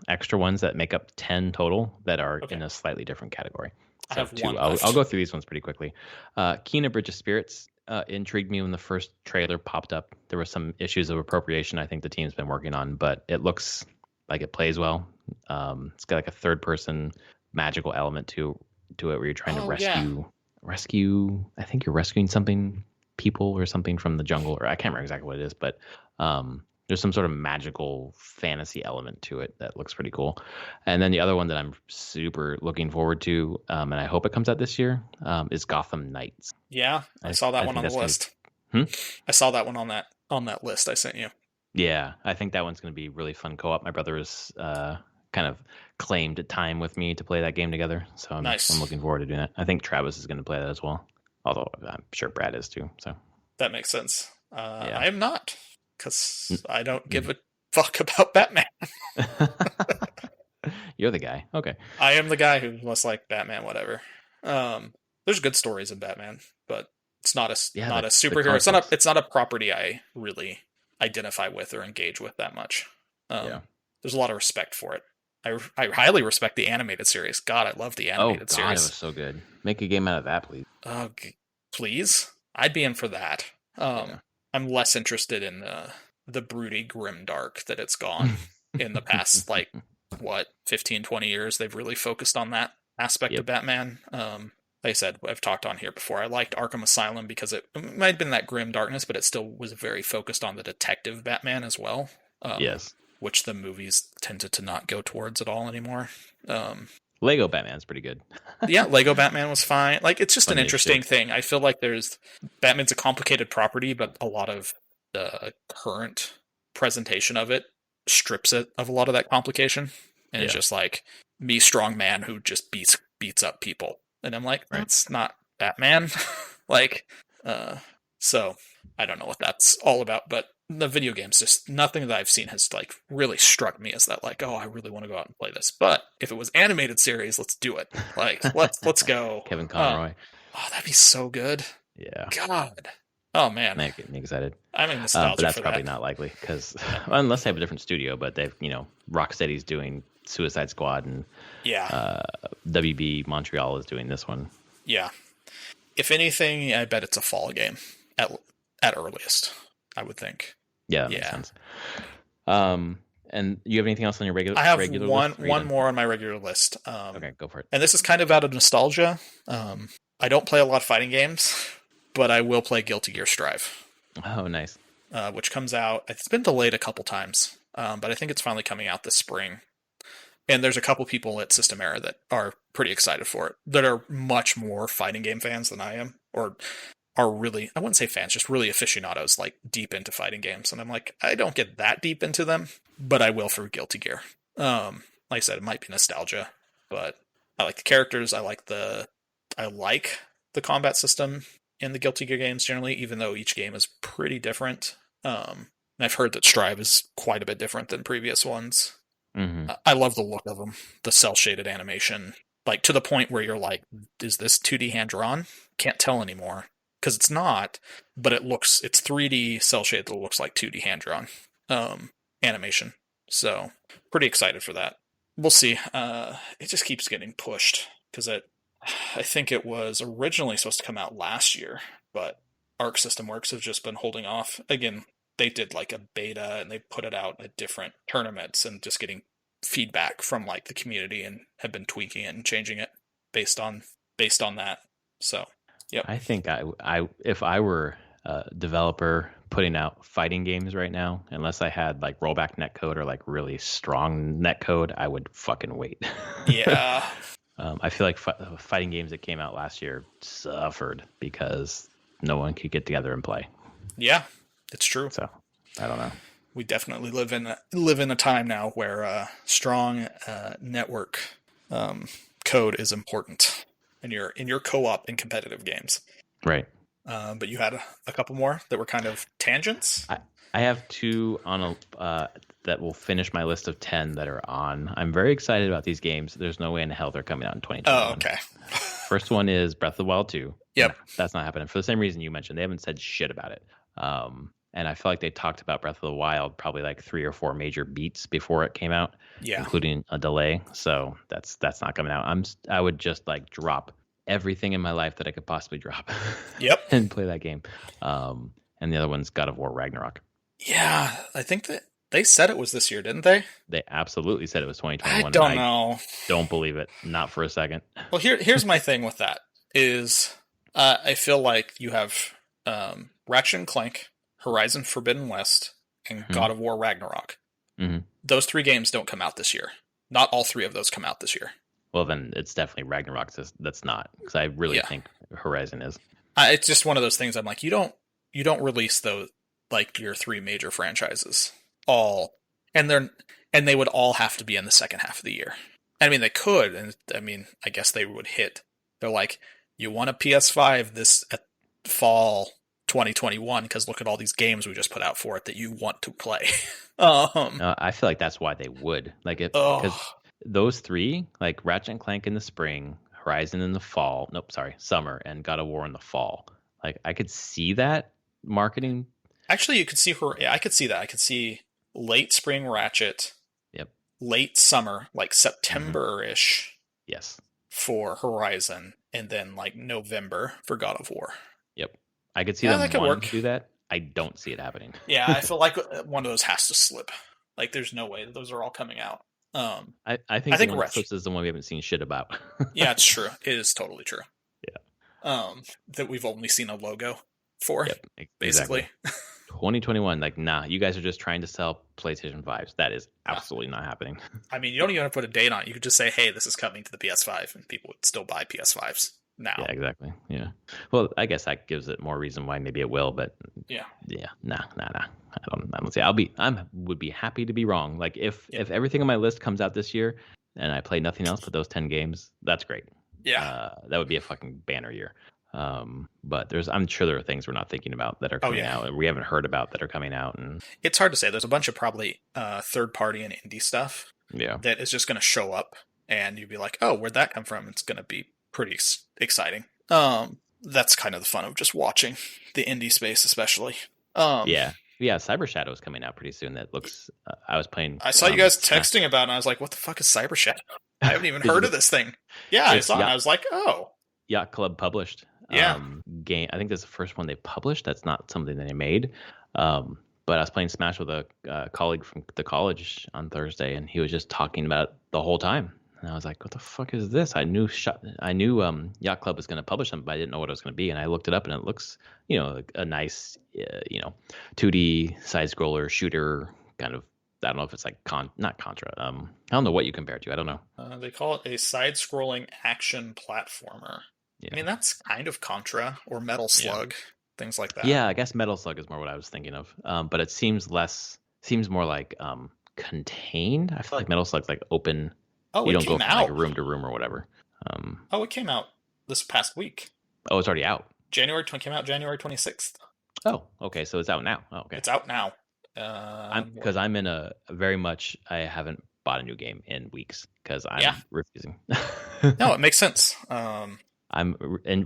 extra ones that make up 10 total that are in a slightly different category. So I have 2. one left. I'll go through these ones pretty quickly. Kena Bridge of Spirits intrigued me when the first trailer popped up. There were some issues of appropriation I think the team's been working on, but it looks like it plays well. It's got like a third-person magical element to it where you're trying to rescue. I think you're rescuing something, people or something from the jungle, or I can't remember exactly what it is, but there's some sort of magical fantasy element to it that looks pretty cool. And then the other one that I'm super looking forward to, and I hope it comes out this year, is Gotham Knights. Yeah, I saw that one on the list. I saw that one on that list I sent you. Yeah, I think that one's going to be really fun co-op. My brother has kind of claimed time with me to play that game together, so I'm looking forward to doing that. I think Travis is going to play that as well, although I'm sure Brad is too. So that makes sense. I am not, because I don't give a fuck about Batman. You're the guy. Okay. I am the guy who must like Batman, whatever. There's good stories in Batman, but it's not a superhero. It's not a property I really identify with or engage with that much. There's a lot of respect for it. I highly respect the animated series. God, I love the animated series. It was so good. Make a game out of that, please. Please? I'd be in for that. I'm less interested in the broody grimdark that it's gone in the past, 15, 20 years. They've really focused on that aspect of Batman. Like I said, I've talked on here before. I liked Arkham Asylum because it might have been that grim darkness, but it still was very focused on the detective Batman as well. Yes. Which the movies tended to not go towards at all anymore. Lego Batman's pretty good. Yeah, Lego Batman was fine. It's just an interesting thing. I feel like Batman's a complicated property, but a lot of the current presentation of it strips it of a lot of that complication. And it's just me, strong man who just beats up people. And I'm like, that's not Batman. So I don't know what that's all about, but the video games, just nothing that I've seen has really struck me as that I really want to go out and play this. But if it was animated series, let's do it. Let's go. Kevin Conroy. That'd be so good. Yeah. God. Oh man. That get me excited. I'm in nostalgia but that's for probably that. not likely because unless they have a different studio, but they've Rocksteady's doing Suicide Squad and WB Montreal is doing this one. Yeah. If anything, I bet it's a fall game at earliest, I would think. Yeah, that makes sense. And you have anything else on your regular? I have regular one list, more on my regular list. Okay, go for it. And this is kind of out of nostalgia. I don't play a lot of fighting games, but I will play Guilty Gear Strive. Oh, nice. Which comes out. It's been delayed a couple times, but I think it's finally coming out this spring. And there's a couple people at System Era that are pretty excited for it, that are much more fighting game fans than I am, or are really, I wouldn't say fans, just really aficionados, deep into fighting games. And I'm like, I don't get that deep into them, but I will for Guilty Gear. Like I said, it might be nostalgia, but I like the characters. I like the combat system in the Guilty Gear games generally, even though each game is pretty different. And I've heard that Strive is quite a bit different than previous ones. Mm-hmm. I love the look of them, the cel-shaded animation, to the point where you're like, is this 2D hand-drawn? Can't tell anymore. Because it's not, but it's 3D cel-shaded that looks like 2D hand-drawn animation. So, pretty excited for that. We'll see. It just keeps getting pushed, because I think it was originally supposed to come out last year, but Arc System Works have just been holding off. Again, they did a beta, and they put it out at different tournaments, and just getting feedback from the community, and have been tweaking it and changing it based on that. So, yep. I think if I were a developer putting out fighting games right now, unless I had rollback netcode or really strong netcode, I would fucking wait. Yeah. I feel like fighting games that came out last year suffered because no one could get together and play. Yeah, it's true. So I don't know. We definitely live in a time now where strong network code is important in your co-op and competitive games. Right. But you had a couple more that were kind of tangents. I have two on that will finish my list of 10 that are on. I'm very excited about these games. There's no way in hell they're coming out in 2021. Oh, okay. First one is Breath of the Wild 2. Yep. Nah, that's not happening for the same reason you mentioned. They haven't said shit about it. And I feel like they talked about Breath of the Wild probably like 3 or 4 major beats before it came out, including a delay. So that's not coming out. I would just like drop everything in my life that I could possibly drop. Yep. And play that game. And the other one's God of War Ragnarok. Yeah, I think that they said it was this year, didn't they? They absolutely said it was 2021. I don't know. Don't believe it. Not for a second. Well, here's my thing with that is I feel like you have Ratchet and Clank, Horizon Forbidden West, and God of War Ragnarok. Mm-hmm. Those 3 games don't come out this year. Not all 3 of those come out this year. Well, then it's definitely Ragnarok that's not, because I really think Horizon is. It's just one of those things. I'm like, you don't release those like your 3 major franchises all, and they would all have to be in the second half of the year. I mean, they could, and I mean, I guess they would hit. They're like, you want a PS5 this at fall 2021 because look at all these games we just put out for it that you want to play. I feel like that's why they would because those 3, like Ratchet and Clank in the spring, Horizon in the fall. Nope, sorry, summer, and God of War in the fall. Like I could see that marketing. Actually, you could see her. Yeah, I could see that. I could see late spring Ratchet. Yep. Late summer, like September-ish. Yes. For Horizon, and then like November for God of War. Yep. I could see them wanting to do that. I don't see it happening. Yeah, I feel like one of those has to slip. Like, there's no way those are all coming out. I think the one that slips is the one we haven't seen shit about. Yeah, it's true. It is totally true. Yeah. That we've only seen a logo for. Yep, basically. Exactly. 2021, like, nah, you guys are just trying to sell PlayStation 5s. That is absolutely not happening. I mean, you don't even have to put a date on it. You could just say, hey, this is coming to the PS5, and people would still buy PS5s now. Yeah, exactly. Yeah. Well, I guess that gives it more reason why maybe it will, but nah. I don't see. I would be happy to be wrong. Like if everything on my list comes out this year and I play nothing else but those 10 games, that's great. Yeah. That would be a fucking banner year. But I'm sure there are things we're not thinking about that are coming out and we haven't heard about that are coming out. And it's hard to say. There's a bunch of probably third party and indie stuff that is just going to show up and you'd be like, oh, where'd that come from? It's going to be pretty exciting. That's kind of the fun of just watching the indie space, especially. Cyber Shadow is coming out pretty soon. That looks. I saw you guys texting about it, and I was like, "What the fuck is Cyber Shadow? I haven't even heard of this thing." Yeah, I saw it. I was like, "Oh." Yacht Club published. Game. I think that's the first one they published. That's not something that they made. But I was playing Smash with a colleague from the college on Thursday, and he was just talking about it the whole time. And I was like, what the fuck is this? I knew Yacht Club was going to publish them, but I didn't know what it was going to be. And I looked it up, and it looks, a nice, 2D side-scroller shooter kind of. I don't know if it's like not Contra. I don't know what you compare it to. I don't know. They call it a side-scrolling action platformer. Yeah. I mean, that's kind of Contra or Metal Slug, things like that. Yeah, I guess Metal Slug is more what I was thinking of. But it seems more like contained. I feel like Metal Slug's like open. Oh, you don't go from like room to room or whatever. It came out this past week. Oh, it's already out. Came out January 26th. Oh, okay. So it's out now. Oh, okay. It's out now. Because I'm in a very much. I haven't bought a new game in weeks because I'm refusing. No, it makes sense. I'm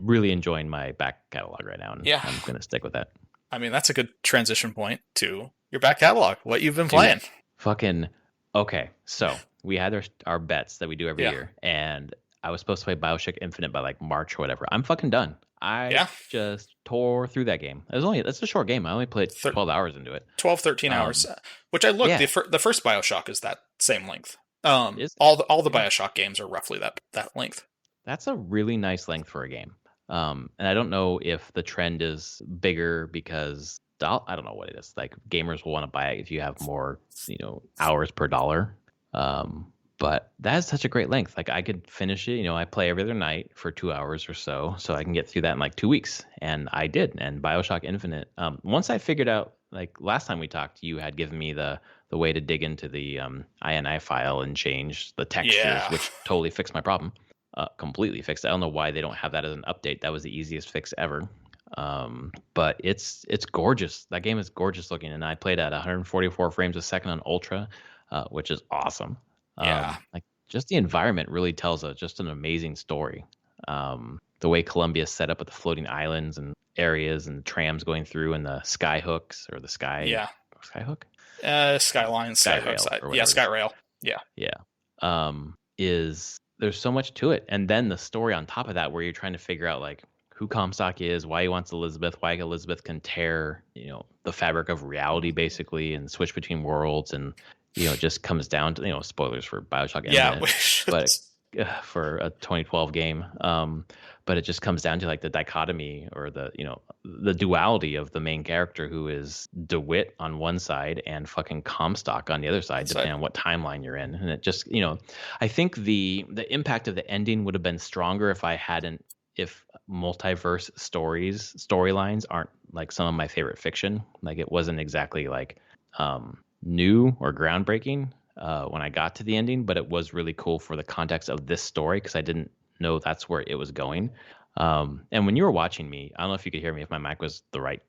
really enjoying my back catalog right now, and I'm going to stick with that. I mean, that's a good transition point to your back catalog. What you've been playing? Fucking okay. So we had our bets that we do every year, and I was supposed to play Bioshock Infinite by like March or whatever. I'm fucking done. I just tore through that game. It's a short game. I only played 12 hours into it. 12, 13 hours. Which I looked, the first Bioshock is that same length. All the Bioshock games are roughly that length. That's a really nice length for a game. And I don't know if the trend is bigger because I don't know what it is. Like gamers will want to buy it if you have more, hours per dollar. But that is such a great length. Like I could finish it. I play every other night for 2 hours or so I can get through that in like 2 weeks. And I did. And Bioshock Infinite. Once I figured out, like last time we talked, you had given me the way to dig into the INI file and change the textures, which totally fixed my problem. completely fixed. I don't know why they don't have that as an update. That was the easiest fix ever. But it's gorgeous. That game is gorgeous looking, and I played at 144 frames a second on ultra, which is awesome. Yeah. Like just the environment really tells just an amazing story. The way Columbia is set up with the floating islands and areas and the trams going through and the sky hooks or the Yeah. skyhook, Skyline, Skyrail or whatever. Yeah, Skyrail. Yeah. Yeah. Is there's so much to it, and then the story on top of that, where you're trying to figure out like who Comstock is, why he wants Elizabeth, why Elizabeth can tear, the fabric of reality basically and switch between worlds, and it just comes down to spoilers for Bioshock Infinite, but for a 2012 game. But it just comes down to like the dichotomy or the duality of the main character, who is DeWitt on one side and fucking Comstock on the other side, depending on what timeline you're in. And it just, I think the impact of the ending would have been stronger if multiverse storylines aren't like some of my favorite fiction. Like it wasn't exactly like new or groundbreaking when I got to the ending, but it was really cool for the context of this story because I didn't know that's where it was going. And when you were watching me, I don't know if you could hear me, if my mic was the right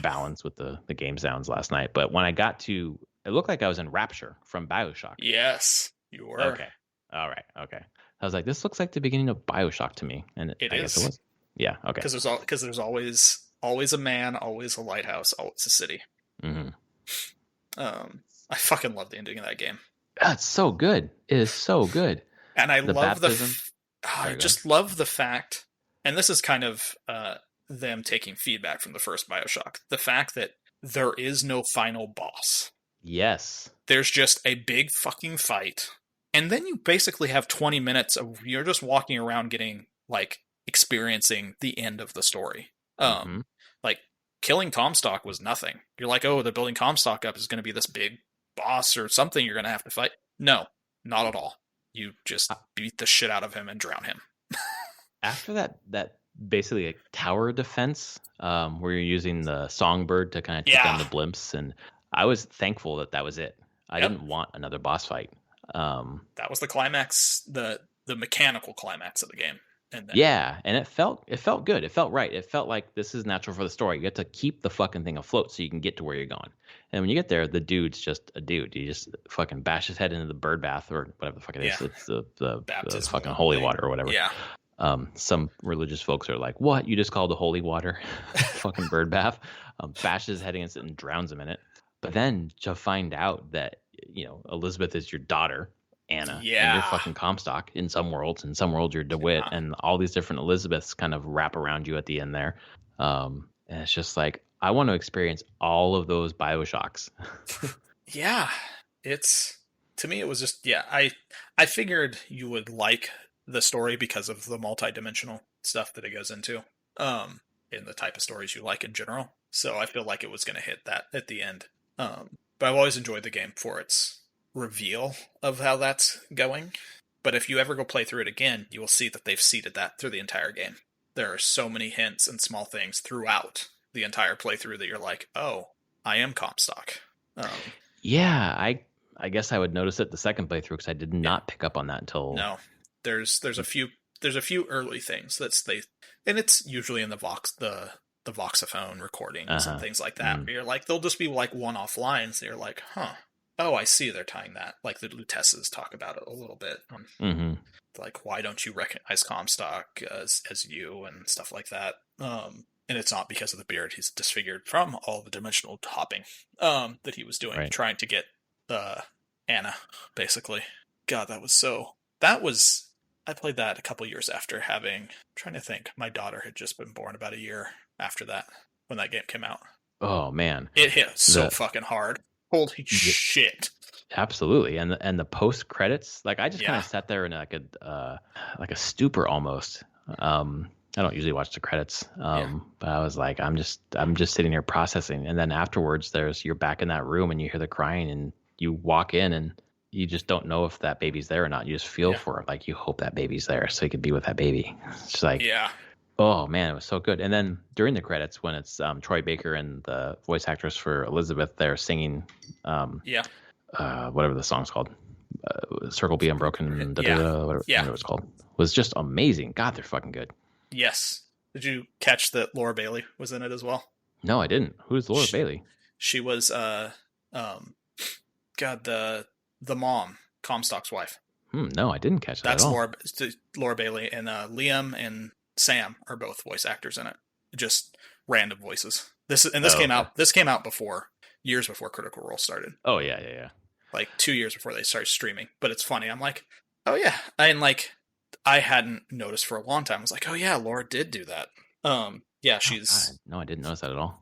balance with the game sounds last night, but when I got to, it looked like I was in Rapture from Bioshock. Yes, you were. Okay. All right. Okay. I was like, this looks like the beginning of Bioshock to me, and I guess it was. Yeah. Okay. Because there's always a man, always a lighthouse, always a city. Mm-hmm. I fucking love the ending of that game. It's so good. It is so good. And I love I just love the fact, and this is kind of them taking feedback from the first Bioshock, the fact that there is no final boss. Yes. There's just a big fucking fight. And then you basically have 20 minutes of you're just walking around getting, like, experiencing the end of the story. Like, killing Comstock was nothing. You're like, oh, they're building Comstock up is going to be this big boss or something you're going to have to fight. No, not at all. You just beat the shit out of him and drown him. After that basically like tower defense, where you're using the songbird to kind of take down the blimps, and I was thankful that was it. I didn't want another boss fight. That was the climax, the mechanical climax of the game. And it felt good. It felt right. It felt like this is natural for the story. You have to keep the fucking thing afloat so you can get to where you're going. And when you get there, the dude's just a dude. You just fucking bash his head into the bird bath or whatever the fuck it is. It's the fucking holy water or whatever. Yeah. Some religious folks are like, what? You just called the holy water fucking bird bath? Bashes his head against it and drowns him in it. But then to find out that, Elizabeth is your daughter, Anna, and you're fucking Comstock in some worlds. In some worlds, you're DeWitt, and all these different Elizabeths kind of wrap around you at the end there. And it's just like, I want to experience all of those Bioshocks. Yeah. To me, it was just, I figured you would like the story because of the multi-dimensional stuff that it goes into, in the type of stories you like in general. So I feel like it was going to hit that at the end. But I've always enjoyed the game for its reveal of how that's going. But if you ever go play through it again, you will see that they've seeded that through the entire game. There are so many hints and small things throughout the entire playthrough that you're like, oh, I am Comstock. Yeah, I guess I would notice it the second playthrough because I did not pick up on that until... No, there's a few early things and it's usually in the voxophone recordings and things like that. Where you're like, they'll just be like one-off lines. And you're like, huh. Oh, I see they're tying that. Like the Lutesses talk about it a little bit. Like, why don't you recognize Comstock as you and stuff like that? And it's not because of the beard. He's disfigured from all the dimensional hopping that he was doing, trying to get Anna, basically. God, I played that a couple years after I'm trying to think, my daughter had just been born about a year after that, when that game came out. Oh, man. It hit so fucking hard. Holy shit. Absolutely. And the post credits, like I just kind of sat there in like a stupor almost. I don't usually watch the credits. But I was like, I'm just sitting here processing. And then afterwards you're back in that room and you hear the crying and you walk in and you just don't know if that baby's there or not. You just feel for it. Like you hope that baby's there so you could be with that baby. It's just like, oh man, it was so good. And then during the credits, when it's Troy Baker and the voice actress for Elizabeth, they're singing, whatever the song's called, Circle Be Unbroken, whatever it was called. was just amazing. God, they're fucking good. Yes. Did you catch that Laura Bailey was in it as well? No, I didn't. Who's Laura She, Bailey? she was um God, the mom, Comstock's wife. No, I didn't catch that at That's all. Laura Bailey, and Liam and Sam are both voice actors in it. Just random voices. This Oh, came okay. out. This came out before years before Critical Role started. Oh, yeah, yeah, yeah. Like 2 years before they started streaming. But it's funny. I'm like, oh yeah, and like I hadn't noticed for a long time. I was like, oh yeah, Laura did do that. Yeah, Oh, God. she's No, I didn't notice that at all.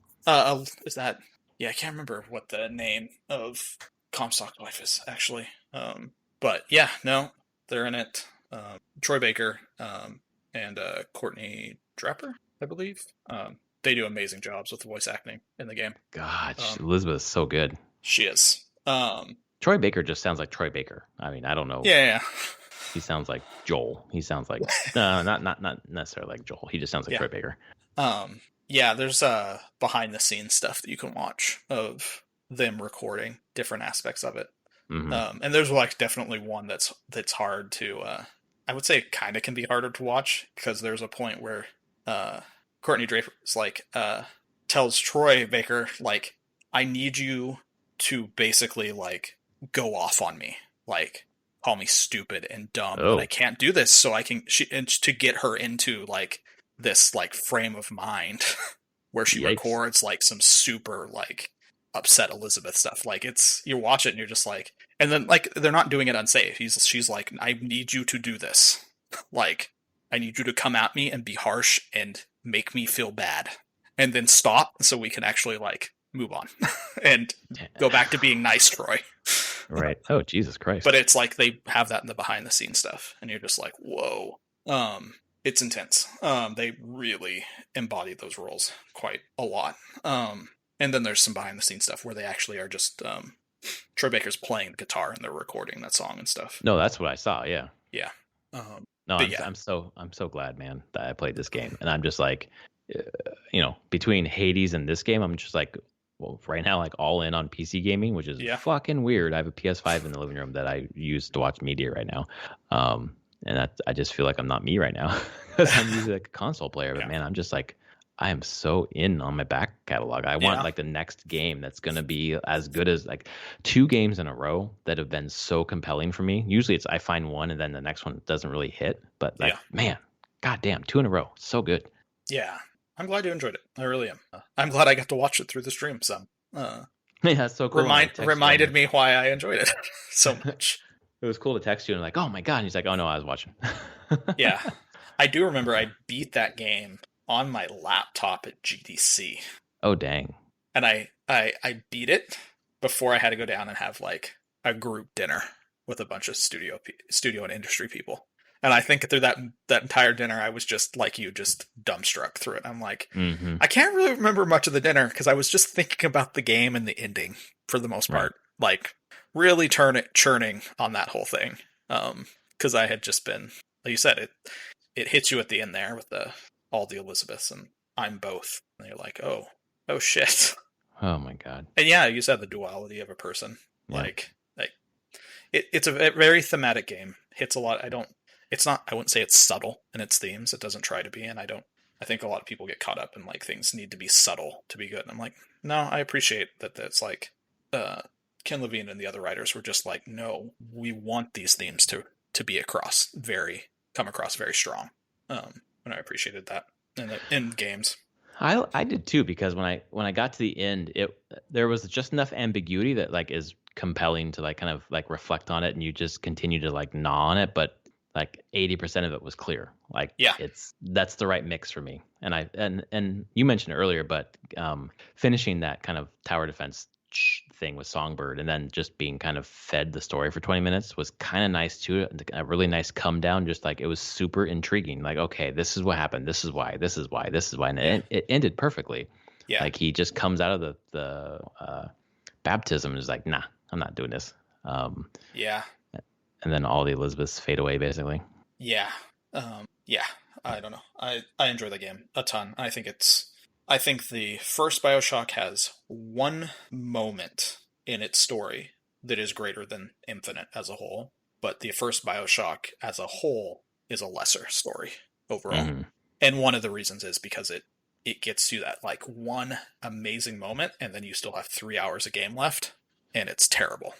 is that? Yeah, I can't remember what the name of Comstock's wife is actually. But yeah, no, they're in it. Troy Baker, and Courtney Draper, I believe. They do amazing jobs with the voice acting in the game. God, Elizabeth is so good. She is. Troy Baker just sounds like Troy Baker. I mean, I don't know. Yeah. He sounds like Joel. He sounds like not necessarily like Joel. He just sounds like Yeah. Troy Baker. Yeah, there's behind the scenes stuff that you can watch of them recording different aspects of it. Mm-hmm. And there's like definitely one that's hard to I would say it kind of can be harder to watch, because there's a point where Courtney Draper's like tells Troy Baker, like, I need you to basically like go off on me, like call me stupid and dumb, Oh. but I can't do this, so I can and to get her into like this like frame of mind where she Yikes. records like some super like upset Elizabeth stuff. Like, it's, you watch it and you're just like, and then like they're not doing it unsafe. She's like, I need you to do this. Like, I need you to come at me and be harsh and make me feel bad, and then stop so we can actually like move on and go back to being nice, Troy. Right. Oh, Jesus Christ. But it's like they have that in the behind the scenes stuff, and you're just like, whoa. It's intense. They really embody those roles quite a lot. And then there's some behind the scenes stuff where they actually are just Troy Baker's playing the guitar and they're recording that song and stuff. No, that's what I saw. Yeah. Yeah. No, yeah. I'm so glad, man, that I played this game, and I'm just like, between Hades and this game, I'm just like, well, right now, like all in on PC gaming, which is fucking weird. I have a PS5 in the living room that I use to watch media right now, and I just feel like I'm not me right now because I'm usually like a console player. But man, I'm just like, I am so in on my back catalog. I want like the next game that's going to be as good as like 2 games in a row that have been so compelling for me. Usually it's I find one and then the next one doesn't really hit. But like, man, goddamn, 2 in a row. So good. Yeah. I'm glad you enjoyed it. I really am. I'm glad I got to watch it through the stream some. Yeah, that's so cool. Reminded me why I enjoyed it so much. It was cool to text you and like, oh my God. And he's like, oh no, I was watching. Yeah. I do remember I beat that game on my laptop at GDC. Oh dang. And I beat it before I had to go down and have like a group dinner with a bunch of studio and industry people. And I think through that entire dinner, I was just like you, just dumbstruck through it. I'm like, I can't really remember much of the dinner because I was just thinking about the game and the ending for the most part. Like, really churning on that whole thing. Because I had just been, like you said, it hits you at the end there with all the Elizabeths, and I'm both. And you're like, oh shit. Oh my God. And yeah, you said the duality of a person. Yeah. Like it's a very thematic game. Hits a lot. I wouldn't say it's subtle in its themes. It doesn't try to be, and I think a lot of people get caught up in like things need to be subtle to be good. And I'm like, no, I appreciate that that's like Ken Levine and the other writers were just like, no, we want these themes to come across very strong. And I appreciated that in games. I did too, because when I got to the end, there was just enough ambiguity that like is compelling to like kind of like reflect on it, and you just continue to like gnaw on it, but like 80% of it was clear. Like, that's the right mix for me. And you mentioned earlier, but finishing that kind of tower defense thing with Songbird and then just being kind of fed the story for 20 minutes was kind of nice too. A really nice come down. Just like, it was super intriguing. Like, okay, this is what happened. This is why. And it ended perfectly. Yeah. Like, he just comes out of the baptism and is like, nah, I'm not doing this. And then all the Elizabeths fade away, basically. Yeah. I don't know. I enjoy the game a ton. I think the first Bioshock has one moment in its story that is greater than Infinite as a whole. But the first Bioshock as a whole is a lesser story overall. Mm-hmm. And one of the reasons is because it gets you that like one amazing moment, and then you still have 3 hours of game left, and it's terrible.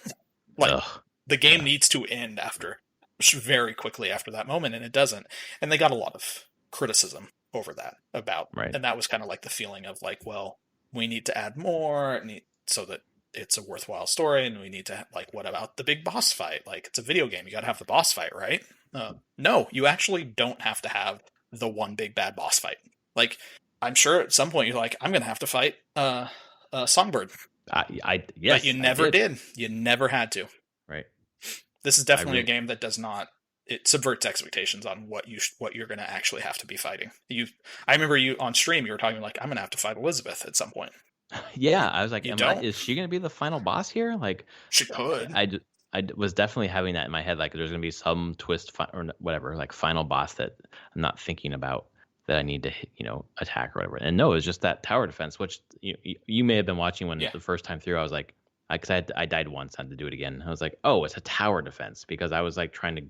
Like Ugh. the game Yeah. needs to end after very quickly after that moment, and it doesn't. And they got a lot of criticism over that Right. and that was kind of like the feeling of like, well, we need to add more so that it's a worthwhile story, and we need to like, what about the big boss fight? Like, it's a video game, you got to have the boss fight, right? No, you actually don't have to have the one big bad boss fight. Like, I'm sure at some point you're like, I'm gonna have to fight Songbird. Yes, But you never did. You never had to. Right. This is definitely a game that does not. It subverts expectations on what you're going to actually have to be fighting. I remember you on stream. You were talking like, I'm going to have to fight Elizabeth at some point. Yeah, I was like, You don't. is she going to be the final boss here? Like, She could. I was definitely having that in my head. Like, there's going to be some twist or whatever, like final boss that I'm not thinking about that I need to, attack or whatever. And no, it was just that tower defense, which you may have been watching when the first time through. I was like, because I died once, I had to do it again. I was like, oh, it's a tower defense, because I was like trying to,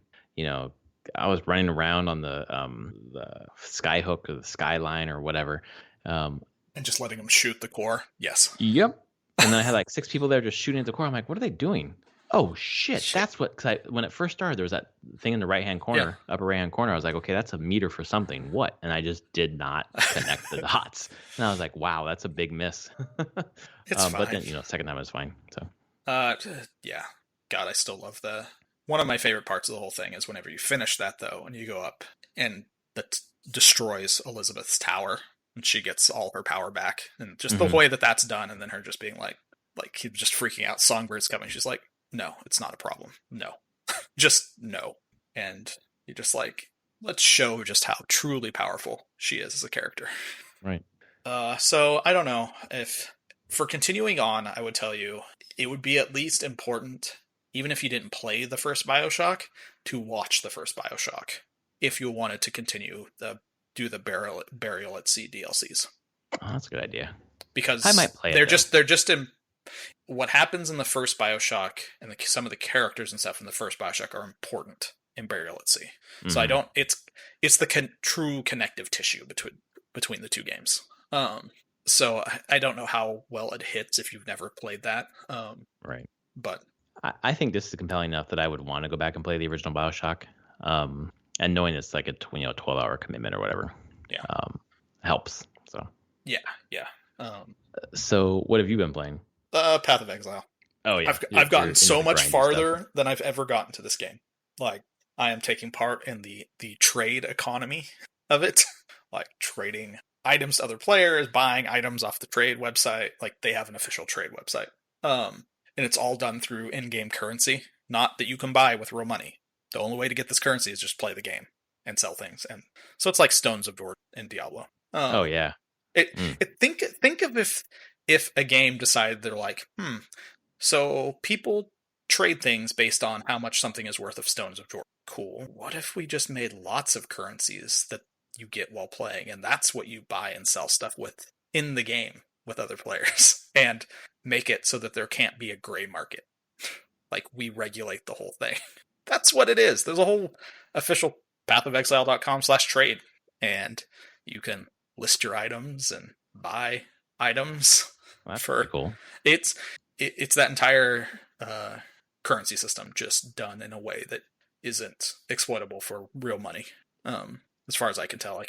I was running around on the sky hook or the skyline or whatever. And just letting them shoot the core. Yes. Yep. And then I had like 6 people there just shooting at the core. I'm like, what are they doing? Oh shit! That's what. Because when it first started, there was that thing in the right-hand corner, upper right-hand corner. I was like, okay, that's a meter for something. What? And I just did not connect the dots. And I was like, wow, that's a big miss. It's fine. But then second time it was fine. So. Yeah. God, I still love one of my favorite parts of the whole thing is whenever you finish that though, and you go up and that destroys Elizabeth's tower, and she gets all her power back, and just the way that that's done, and then her just being like he's just freaking out. Songbird's coming. She's like, no, it's not a problem. No, just no. And you're just like, let's show just how truly powerful she is as a character. Right. So I don't know if for continuing on, I would tell you it would be at least important, even if you didn't play the first Bioshock, to watch the first Bioshock if you wanted to continue do the Burial at Sea DLCs. Oh, that's a good idea. Because I might play they're just in what happens in the first Bioshock, and some of the characters and stuff in the first Bioshock are important in Burial at Sea. So I don't. It's the true connective tissue between the two games. So I don't know how well it hits if you've never played that. Right. But I think this is compelling enough that I would want to go back and play the original Bioshock. And knowing it's like a 12-hour commitment or whatever, helps. So yeah. So what have you been playing? Path of Exile. Oh yeah, I've gotten so much farther than I've ever gotten to this game. Like, I am taking part in the trade economy of it, like trading items to other players, buying items off the trade website. Like, they have an official trade website, and it's all done through in-game currency, not that you can buy with real money. The only way to get this currency is just play the game and sell things, and so it's like Stones of Jordan in Diablo. Oh yeah. Think of if a game decided they're like, so people trade things based on how much something is worth of Stones of Jordan. Cool. What if we just made lots of currencies that you get while playing, and that's what you buy and sell stuff with in the game with other players, and make it so that there can't be a gray market. Like, we regulate the whole thing. That's what it is. There's a whole official pathofexile.com/trade, and you can list your items and buy items. Well, that's pretty cool. It's that entire currency system just done in a way that isn't exploitable for real money. As far as I can tell, I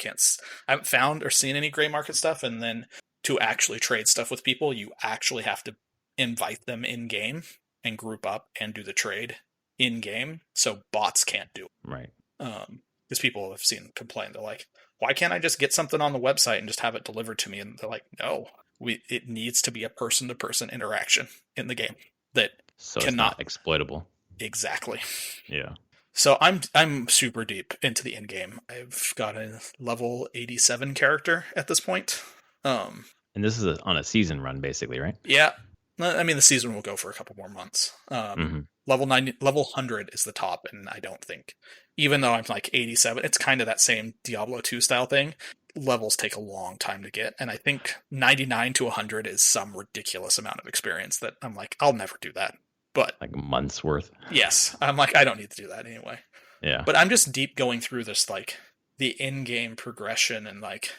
haven't found or seen any gray market stuff. And then to actually trade stuff with people, you actually have to invite them in game and group up and do the trade in game, so bots can't do it. Right. Because people have seen complain. They're like, why can't I just get something on the website and just have it delivered to me? And they're like, no, it needs to be a person-to-person interaction in the game that so cannot it's not exploitable. Exactly. Yeah. So I'm super deep into the end game. I've got a level 87 character at this point. And this is on a season run, basically, right? Yeah. I mean, the season will go for a couple more months. Level 100 is the top, and I don't think, even though I'm like 87, it's kind of that same Diablo 2 style thing. Levels take a long time to get, and I think 99 to 100 is some ridiculous amount of experience that I'm like, I'll never do that. But like months worth. Yes, I'm like, I don't need to do that anyway. Yeah. But I'm just deep going through this, like, the in-game progression, and like,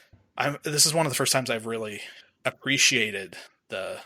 this is one of the first times I've really appreciated the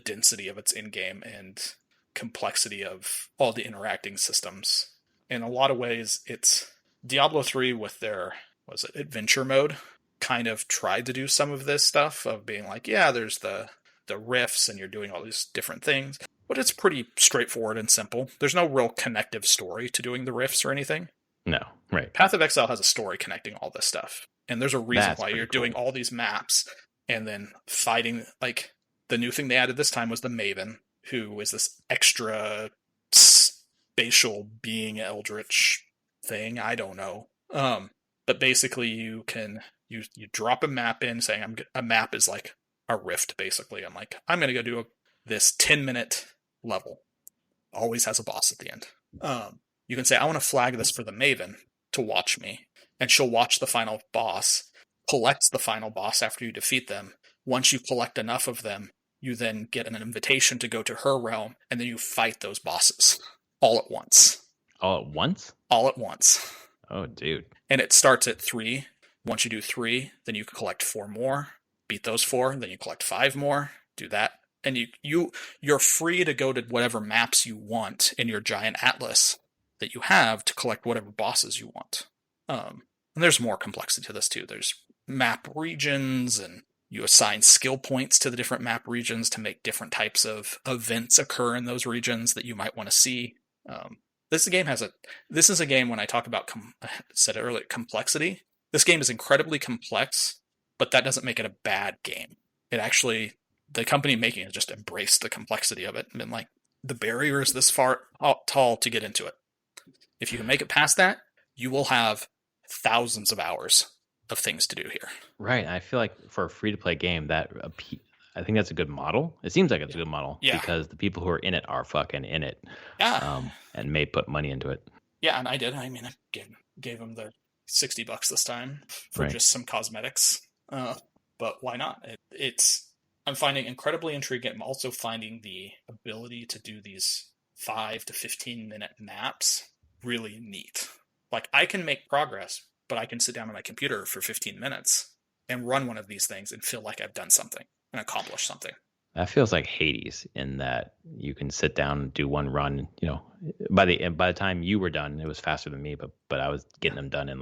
density of its in-game and complexity of all the interacting systems. In a lot of ways, it's Diablo 3 with their, was it adventure mode, kind of tried to do some of this stuff of being like, yeah, there's the rifts and you're doing all these different things, but it's pretty straightforward and simple. There's no real connective story to doing the rifts or anything. No, right. Path of Exile has a story connecting all this stuff. And there's a reason That's why you're pretty doing cool. all these maps and then fighting. Like, the new thing they added this time was the Maven, who is this extra spatial being eldritch thing. I don't know. But basically you can you drop a map in saying a map is like a rift, basically. I'm like, I'm gonna go do this 10-minute level. Always has a boss at the end. You can say, I want to flag this for the Maven to watch me, and she'll watch the final boss, collects the final boss after you defeat them. Once you collect enough of them, you then get an invitation to go to her realm, and then you fight those bosses all at once. All at once? All at once. Oh, dude. And it starts at 3. Once you do 3, then you can collect 4 more, beat those 4, then you collect 5 more, do that. And you're free to go to whatever maps you want in your giant atlas that you have to collect whatever bosses you want. And there's more complexity to this too. There's map regions, and you assign skill points to the different map regions to make different types of events occur in those regions that you might want to see. This is a game, when I talk about, I said it earlier, complexity. This game is incredibly complex, but that doesn't make it a bad game. It actually, the company making it just embraced the complexity of it and been like, the barrier is this far tall to get into it. If you can make it past that, you will have thousands of hours of things to do here. Right. I feel like for a free-to-play game, I think that's a good model. It seems like it's a good model because the people who are in it are fucking in it. Yeah. And may put money into it. Yeah, and I did. I mean, I gave them the $60 this time for just some cosmetics. But why not? I'm finding incredibly intriguing. I'm also finding the ability to do these 5 to 15-minute maps really neat. Like, I can make progress, but I can sit down on my computer for 15 minutes and run one of these things and feel like I've done something and accomplished something. That feels like Hades, in that you can sit down and do one run. You know, by the time you were done, it was faster than me, but I was getting them done in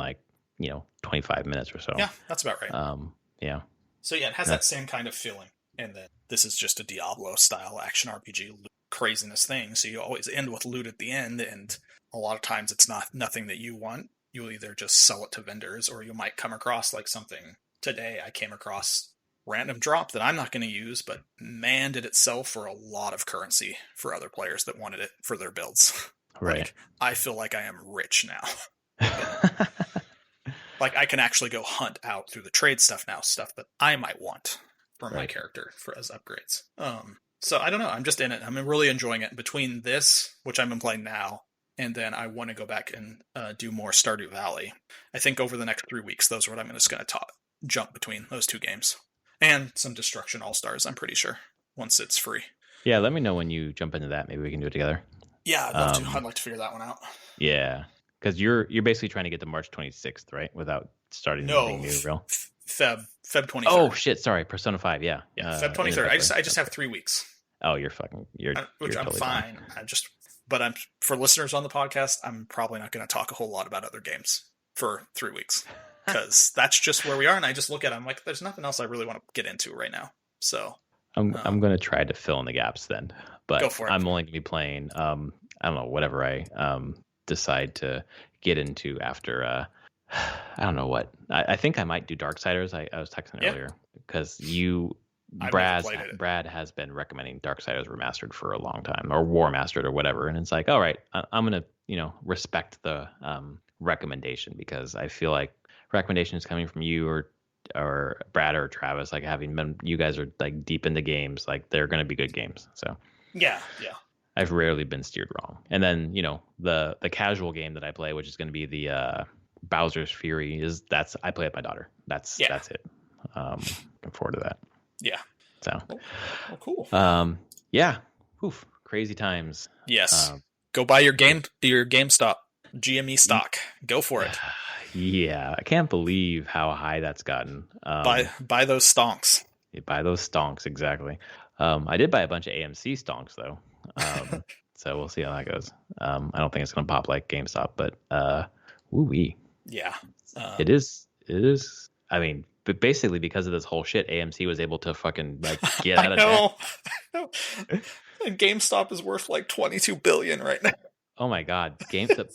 25 minutes or so. Yeah, that's about right. Yeah. So yeah, it has that same kind of feeling. And then this is just a Diablo style action RPG craziness thing. So you always end with loot at the end, and a lot of times it's nothing that you want. You'll either just sell it to vendors, or you might come across like something. Today I came across random drop that I'm not going to use, but man, did it sell for a lot of currency for other players that wanted it for their builds. Right. Like, I feel like I am rich now. Like, I can actually go hunt out through the trade stuff now, stuff that I might want for my character as upgrades. So I don't know. I'm just in it. I'm really enjoying it. Between this, which I've been playing now, and then I want to go back and do more Stardew Valley. I think over the next 3 weeks, those are what I'm just going to jump between those 2 games. And some Destruction All-Stars, I'm pretty sure, once it's free. Yeah, let me know when you jump into that. Maybe we can do it together. Yeah, I'd love to. I'd like to figure that one out. Yeah, because you're basically trying to get to March 26th, right? Without starting anything new, real. Feb 23rd. Oh shit! Sorry, Persona 5. Yeah. Yeah, Feb 23rd. I just have 3 weeks. Oh, you're which I'm totally fine. But for listeners on the podcast, I'm probably not going to talk a whole lot about other games for 3 weeks, because that's just where we are. And I just look at it, I'm like, there's nothing else I really want to get into right now. So I'm going to try to fill in the gaps then, but go for it. I'm only going to be playing, I don't know, whatever I decide to get into after, I don't know what. I think I might do Darksiders. I was texting earlier because Brad has been recommending Darksiders Remastered for a long time, or War Mastered or whatever. And it's like, all right, I'm going to, respect the recommendation, because I feel like recommendations coming from you or Brad or Travis, like, having been, you guys are like deep into games, like they're going to be good games. So yeah. I've rarely been steered wrong. And then, the casual game that I play, which is going to be the Bowser's Fury, I play with my daughter. That's it. Looking forward to that. Yeah. So. Oh, cool. Yeah. Oof. Crazy times. Yes. Go buy your GameStop. GME stock. Go for it. Yeah, I can't believe how high that's gotten. Buy those stonks. You buy those stonks, exactly. I did buy a bunch of AMC stonks though. So we'll see how that goes. I don't think it's gonna pop like GameStop, but woo-wee. Yeah. It is. It is. I mean, but basically because of this whole shit, AMC was able to fucking like get out of debt. GameStop is worth like 22 billion right now. Oh my God, GameStop.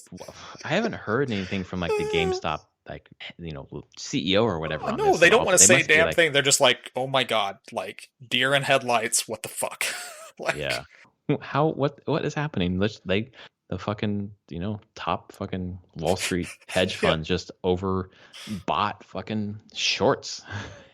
I haven't heard anything from like the GameStop like CEO or whatever. On No, this they at don't all. want to They say must be damn like, thing. They're just like, oh my God, like deer in headlights. What the fuck? Like, yeah. How what is happening? The fucking top fucking Wall Street hedge funds just overbought fucking shorts.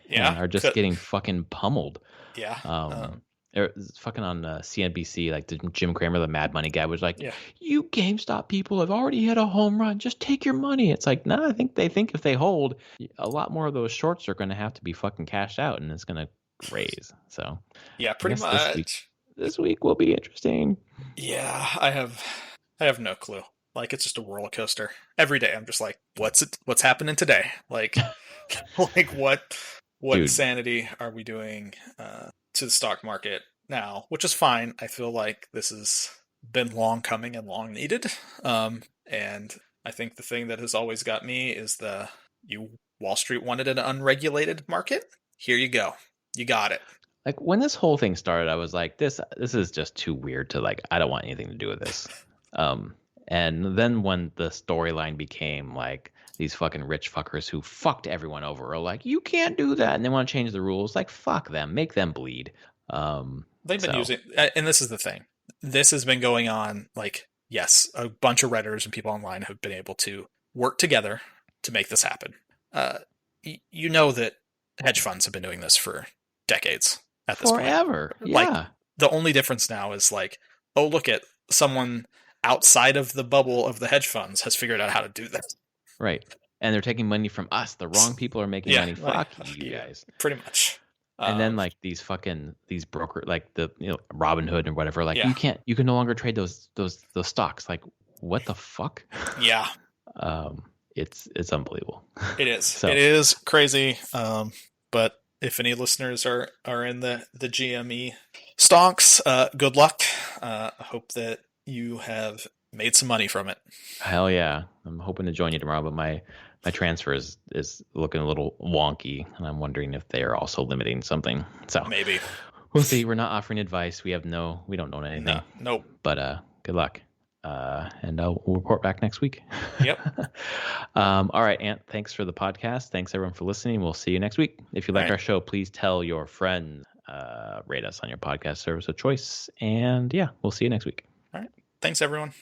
Yeah, and are just getting fucking pummeled. Yeah. It's fucking on CNBC, like the Jim Cramer, the Mad Money guy, was like, Yeah. "You GameStop people have already hit a home run. Just take your money." It's like, no, I think they think if they hold, a lot more of those shorts are going to have to be fucking cashed out, and it's going to raise. So Yeah, pretty much. This week will be interesting. Yeah, I have no clue. Like, it's just a roller coaster. Every day I'm just like, what's happening today? Like like what Dude. insanity are we doing to the stock market now? Which is fine. I feel like this has been long coming and long needed. And I think the thing that has always got me is Wall Street wanted an unregulated market. Here you go. You got it. Like when this whole thing started, I was like, this is just too weird to like, I don't want anything to do with this. And then when the storyline became like these fucking rich fuckers who fucked everyone over are like, you can't do that, and they want to change the rules, like fuck them, make them bleed. They've been using, and this is the thing. This has been going on. Like, yes, a bunch of Redditors and people online have been able to work together to make this happen. You know that hedge funds have been doing this for decades. At this forever. Point. Yeah. Like, the only difference now is like, oh, look at someone outside of the bubble of the hedge funds has figured out how to do this. Right. And they're taking money from us. The wrong people are making money. Fuck you guys. Pretty much. And then like these broker, like the Robinhood or whatever, like you can no longer trade those stocks. Like what the fuck? Yeah. It's unbelievable. It is. It is crazy. But if any listeners are in the GME stonks, good luck. I hope that you have made some money from it. Hell yeah. I'm hoping to join you tomorrow, but my transfer is looking a little wonky, and I'm wondering if they are also limiting something. So maybe. We'll see. We're not offering advice. We don't know anything. No, nope. But good luck. And we'll report back next week. Yep. All right, Ant, thanks for the podcast. Thanks everyone for listening. We'll see you next week. If you like our show, please tell your friends, rate us on your podcast service of choice. And yeah, we'll see you next week. All right. Thanks everyone.